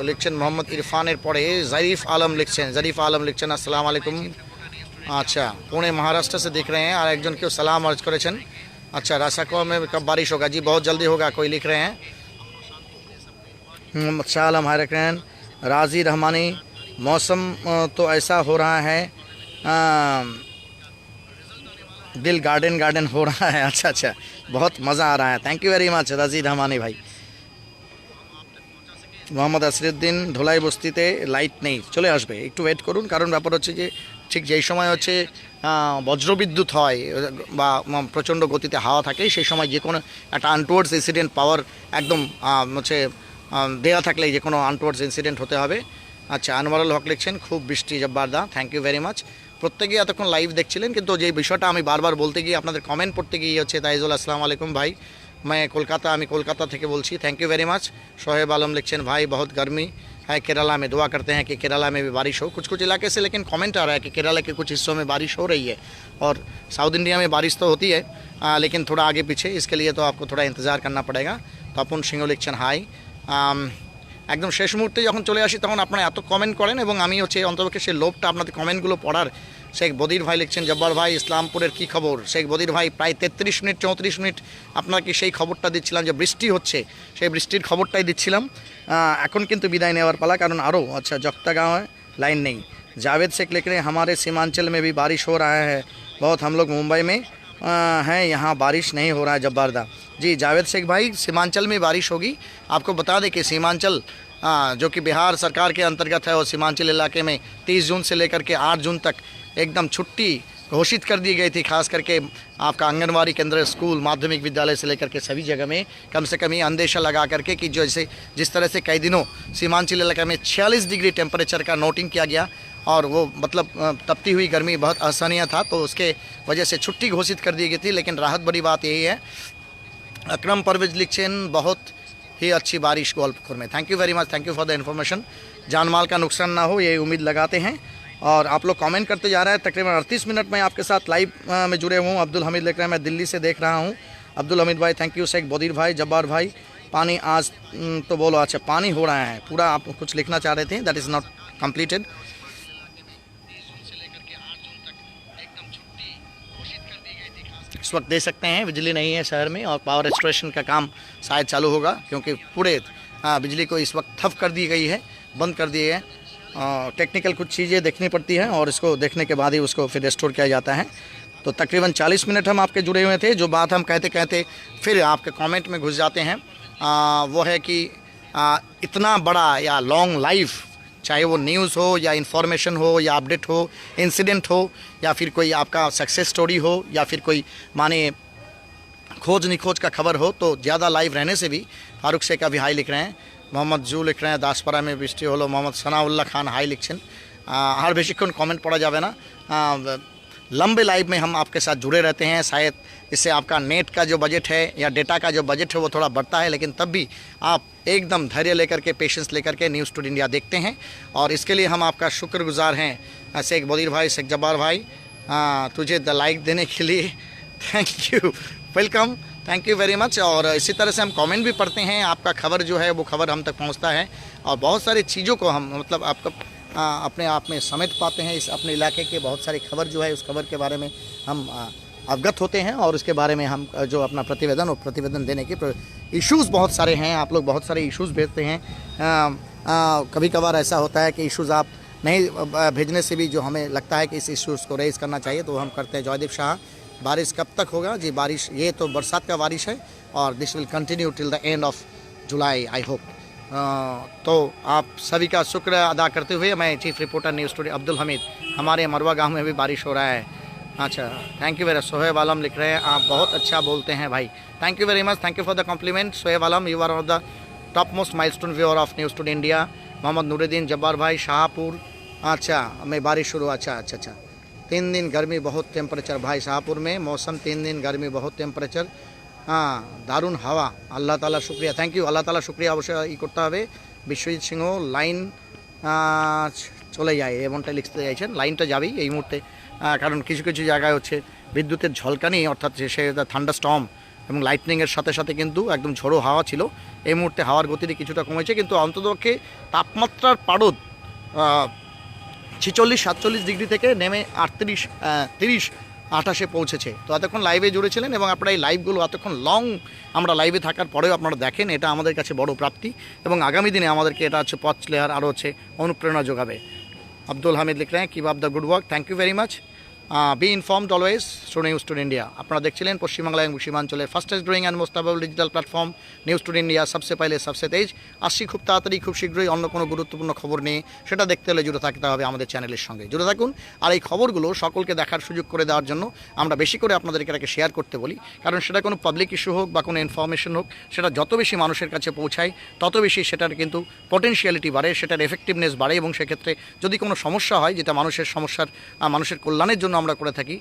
লিখছেন মোহাম্মদ ইরফানের পরে जरीफ आलम লিখছেন আসসালামু আলাইকুম। अच्छा, पुणे महाराष्ट्र से देख रहे हैं और एक जन क्यों सलाम अर्ज करें। अच्छा, रासाको में कब बारिश होगा? जी बहुत जल्दी होगा, कोई लिख रहे हैं। शाह आलम हाय रख रहे हैं। राजी रहमानी, मौसम तो ऐसा हो रहा है दिल गार्डन हो रहा है। अच्छा अच्छा, बहुत मज़ा आ रहा है। थैंक यू वेरी मच राजी रहमानी भाई। মোহাম্মদ আসিরুদ্দিন, ধোলাই বস্তিতে লাইট নেই, চলে আসবে, একটু ওয়েট করুন। কারণ ব্যাপার হচ্ছে যে ঠিক যেই সময় হচ্ছে বজ্রবিদ্যুৎ হয় বা প্রচণ্ড গতিতে হাওয়া থাকে, সেই সময় যে কোনো একটা আনটুয়ার্ডস ইনসিডেন্ট পাওয়ার একদম হচ্ছে দেওয়া থাকলে যে কোনো আনটুয়ার্ডস ইনসিডেন্ট হতে হবে। আচ্ছা, আনোয়ারুল হক লিখছেন খুব বৃষ্টি জব্বারদা, থ্যাংক ইউ ভেরি মাচ। প্রত্যেকেই এতক্ষণ লাইভ দেখছিলেন, কিন্তু যে বিষয়টা আমি বারবার বলতে গিয়ে আপনাদের কমেন্ট পড়তে গিয়ে হচ্ছে তাইজুল আসসালামু आलैकुम भाई, मैं कोलकाता থেকে বলছি, thank you very much. Shoheb Alam लिखছেন भाई बहुत गर्मी है केरला में, दुआ करते हैं कि केरला में भी बारिश हो। कुछ इलाके से लेकिन कमेंट आ रहा है कि केरला के कुछ हिस्सों में बारिश हो रही है और साउथ इंडिया में बारिश तो होती है लेकिन थोड़ा आगे पीछे, इसके लिए तो आपको थोड़ा इंतज़ार करना पड़ेगा। তপন সিংহ লিখছেন হাই। একদম শেষ মুহূর্তে যখন চলে আসি তখন আপনারা এত কমেন্ট করেন এবং আমি হচ্ছে অন্তপক্ষে সেই লোভটা আপনাদের কমেন্টগুলো পড়ার। শেখ বদির ভাই লিখছেন জব্বার ভাই ইসলামপুরের কী খবর? শেখ বদির ভাই প্রায় 33 মিনিট 34 মিনিট আপনাকে সেই খবরটা দিচ্ছিলাম যে বৃষ্টি হচ্ছে, সেই বৃষ্টির খবরটাই দিচ্ছিলাম। এখন কিন্তু বিদায় নেওয়ার পালা, কারণ আরও अच्छा जख्ता गाँव है, लाइन नहीं। जावेद शेख लिख रहे हैं हमारे सीमांचल में भी बारिश हो रहा है बहुत, हम लोग मुंबई में हैं, यहाँ बारिश नहीं हो रहा है जब्बारदा। जी जावेद शेख भाई, सीमांचल में बारिश होगी। आपको बता दें कि सीमांचल जो कि बिहार सरकार के अंतर्गत है और सीमांचल इलाके में 30 जून से लेकर के 8 जून तक एकदम छुट्टी घोषित कर दी गई थी। खास करके आपका आंगनवाड़ी केंद्र, स्कूल, माध्यमिक विद्यालय से लेकर के सभी जगह में कम से कम ये अंदेशा लगा करके कि जैसे जिस तरह से कई दिनों सीमांचल इलाके में 46 डिग्री टेम्परेचर का नोटिंग किया गया और वो मतलब तपती हुई गर्मी बहुत असहनीय था, तो उसके वजह से छुट्टी घोषित कर दी गई थी। लेकिन राहत बड़ी बात यही है। अकरम परवेज लिखचेन बहुत ही अच्छी बारिश गोलपुर में, thank you very much, thank you for the information. जान माल का नुकसान ना हो ये उम्मीद लगाते हैं और आप लोग कमेंट करते जा रहे हैं। तकरीबन 38 मिनट में आपके साथ लाइव में जुड़े हूँ। अब्दुल हमीद लिख रहे हैं मैं दिल्ली से देख रहा हूँ। अब्दुल हमीद भाई थैंक यू। शेख बदीर भाई, जब्बार भाई, पानी आज तो बोलो। अच्छा, पानी हो रहा है पूरा, आप कुछ लिखना चाह रहे थे, दैट इज़ नॉट कम्प्लीटेड। इस वक्त दे सकते हैं। बिजली नहीं है शहर में और पावर रेस्टोरेशन का काम शायद चालू होगा, क्योंकि पूरे बिजली को इस वक्त ठप कर दी गई है, बंद कर दिए है। टेक्निकल कुछ चीज़ें देखनी पड़ती हैं और इसको देखने के बाद ही उसको फिर रेस्टोर किया जाता है। तो तकरीबन 40 मिनट हम आपके जुड़े हुए थे। जो बात हम कहते कहते फिर आपके कमेंट में घुस जाते हैं, वो है कि इतना बड़ा या लॉन्ग लाइफ, चाहे वो न्यूज़ हो या इन्फॉर्मेशन हो या अपडेट हो, इंसिडेंट हो या फिर कोई आपका सक्सेस स्टोरी हो या फिर कोई माने खोज निखोज का खबर हो, तो ज़्यादा लाइव रहने से भी फारूक शेख अभी हाई लिख रहे हैं, मोहम्मद जू लिख रहे हैं, दासपाड़ा में बृष्टि हलो, मोहम्मद सनाउल्लाह खान हाई लिखছেন। আর বেশিক্ষণ কমেন্ট পড়া যাবে না, लंबे लाइव में हम आपके साथ जुड़े रहते हैं। शायद इससे आपका नेट का जो बजट है या डेटा का जो बजट है वो थोड़ा बढ़ता है, लेकिन तब भी आप एकदम धैर्य लेकर के, पेशेंस लेकर के न्यूज़ टुडे इंडिया देखते हैं और इसके लिए हम आपका शुक्रगुजार हैं। शेख बदीर भाई, शेख जब्बार भाई, तुझे द लाइक देने के लिए thank you, welcome, thank you very much. और इसी तरह से हम कमेंट भी पढ़ते हैं, आपका खबर जो है वो खबर हम तक पहुंचता है और बहुत सारी चीज़ों को हम मतलब आपका अपने आप में समेट पाते हैं। इस अपने इलाके के बहुत सारी खबर जो है उस खबर के बारे में हम अवगत होते हैं और उसके बारे में हम जो अपना प्रतिवेदन और प्रतिवेदन देने के इश्यूज़ बहुत सारे हैं। आप लोग बहुत सारे इश्यूज़ भेजते हैं, कभी कभार ऐसा होता है कि इश्यूज़ आप नहीं भेजने से भी जो हमें लगता है कि इस इश्यूज़ को रेज़ करना चाहिए तो हम करते हैं। जयदीप शाह, बारिश कब तक होगा? जी बारिश, ये तो बरसात का बारिश है और this will continue till the end of July I hope. तो आप सभी का शुक्र अदा करते हुए मैं chief reporter news today Abdul Hamid, हमारे मरवा गांव में भी बारिश हो रहा है। अच्छा, thank you very, Sohaib Alam लिख रहे हैं, आप बहुत अच्छा बोलते हैं भाई, thank you very much, thank you for the compliment Sohaib Alam, you are of the top most milestone viewer of news today India. Mohammad Nooruddin Jabbar भाई, शाहपुर, अच्छा में बारिश शुरू, अच्छा, 3 दिन गर्मी बहुत टेम्परेचर भाई, शाहपुर में मौसम 3 दिन गर्मी बहुत टेम्परेचर, हाँ दारुण हवा, আল্লাহ তাআলা শুক্রিয়া, থ্যাংক ইউ, আল্লাহ তাআলা শুক্রিয়া অবশ্যই করতে হবে। বিশ্বজিৎ সিংহ, লাইন চলে যায় এমনটা লিখতে চাইছেন, লাইনটা যাবেই এই মুহূর্তে, কারণ কিছু কিছু জায়গায় হচ্ছে বিদ্যুতের ঝলকানি অর্থাৎ সে থান্ডার স্টর্ম এবং লাইটনিংয়ের সাথে সাথে কিন্তু একদম ঝোড়ো হাওয়া ছিল। এই মুহূর্তে হাওয়ার গতিটি কিছুটা কমেছে, কিন্তু অন্ততপক্ষে তাপমাত্রার পারদ 46-47 ডিগ্রি থেকে নেমে 38-30-28 পৌঁছেছে। তো এতক্ষণ লাইভে জুড়েছিলেন এবং আপনারা এই লাইভগুলো এতক্ষণ লং আমরা লাইভে থাকার পরেও আপনারা দেখেন, এটা আমাদের কাছে বড় প্রাপ্তি এবং আগামী দিনে আমাদেরকে এটা হচ্ছে পথ লেয়ার আরও হচ্ছে অনুপ্রেরণা যোগাবে। আব্দুল হামিদ লিখ रहे हैं keep up the good work, thank you very much, be informed always student news today India. আপনারা দেখছিলেন পশ্চিমবাংলা এবং সীমাঞ্চলের fastest growing and most stable digital platform news today India, সবসে পহলে সবসে তেজ। আসছি খুব তাড়াতাড়ি, খুব শীঘ্রই অন্য কোনো গুরুত্বপূর্ণ খবর নিয়ে, সেটা দেখতে হলে জুড়ে থাকতে হবে আমাদের চ্যানেলের সঙ্গে, জুড়ে থাকুন। আর এই খবরগুলো সকলকে দেখার সুযোগ করে দেওয়ার জন্য আমরা বেশি করে আপনাদেরকে এটাকে শেয়ার করতে বলি, কারণ সেটা কোনো পাবলিক ইস্যু হোক বা কোনো ইনফরমেশন হোক, সেটা যত বেশি মানুষের কাছে পৌঁছায় তত বেশি সেটার কিন্তু পটেনশিয়ালিটি বাড়ে, সেটার এফেক্টিভনেস বাড়ে এবং সেক্ষেত্রে যদি কোনো সমস্যা হয় যেটা মানুষের কল্যাণের জন্য আমরা করে থাকি।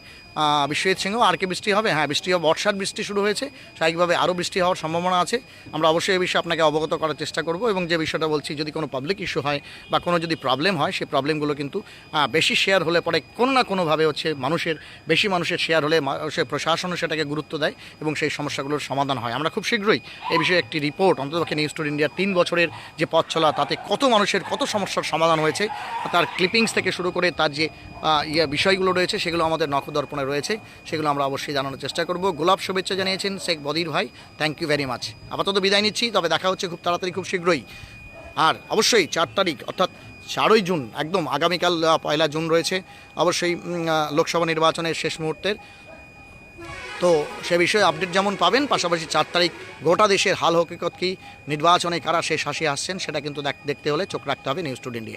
বিশ্বজিৎ সিংহ, আর কি বৃষ্টি হবে? হ্যাঁ বৃষ্টি হবে, বর্ষার বৃষ্টি শুরু হয়েছে, স্বাভাবিকভাবে আরও বৃষ্টি হওয়ার সম্ভাবনা আছে। আমরা অবশ্যই এই বিষয়ে আপনাকে অবগত করার চেষ্টা করব এবং যে বিষয়টা বলছি, যদি কোনো পাবলিক ইস্যু হয় বা কোনো যদি প্রবলেম হয়, সেই প্রবলেমগুলো কিন্তু বেশি শেয়ার হলে পরে কোনো না কোনোভাবে হচ্ছে বেশি মানুষের শেয়ার হলে সে প্রশাসনও সেটাকে গুরুত্ব দেয় এবং সেই সমস্যাগুলোর সমাধান হয়। আমরা খুব শীঘ্রই এই বিষয়ে একটি রিপোর্ট অন্ততপক্ষে নিউজ টুডে ইন্ডিয়ার 3 বছরের যে পথ চলা, তাতে কত মানুষের কত সমস্যার সমাধান হয়েছে তার ক্লিপিংস থেকে শুরু করে তার যে বিষয়গুলো রয়েছে সেগুলো আমাদের নখদর্পণে রয়েছে, সেগুলো আমরা অবশ্যই জানানোর চেষ্টা করব। গোলাপ শুভেচ্ছা জানিয়েছেন শেখ বদির ভাই, থ্যাংক ইউ ভেরি মাচ। আপাতত বিদায় নিচ্ছি, তবে দেখা হচ্ছে খুব তাড়াতাড়ি, খুব শীঘ্রই। আর অবশ্যই 4 তারিখ অর্থাৎ 4ই জুন, একদম আগামীকাল 1 জুন রয়েছে অবশ্যই লোকসভা নির্বাচনের শেষ মুহূর্তের, তো সে বিষয়ে আপডেট যেমন পাবেন, পাশাপাশি 4 তারিখ গোটা দেশের হাল হকিকত কি, নির্বাচনে কারা শেষ হাসি আসছেন, সেটা কিন্তু দেখতে হলে চোখ রাখতে হবে নিউজ টুডে ইন্ডিয়া।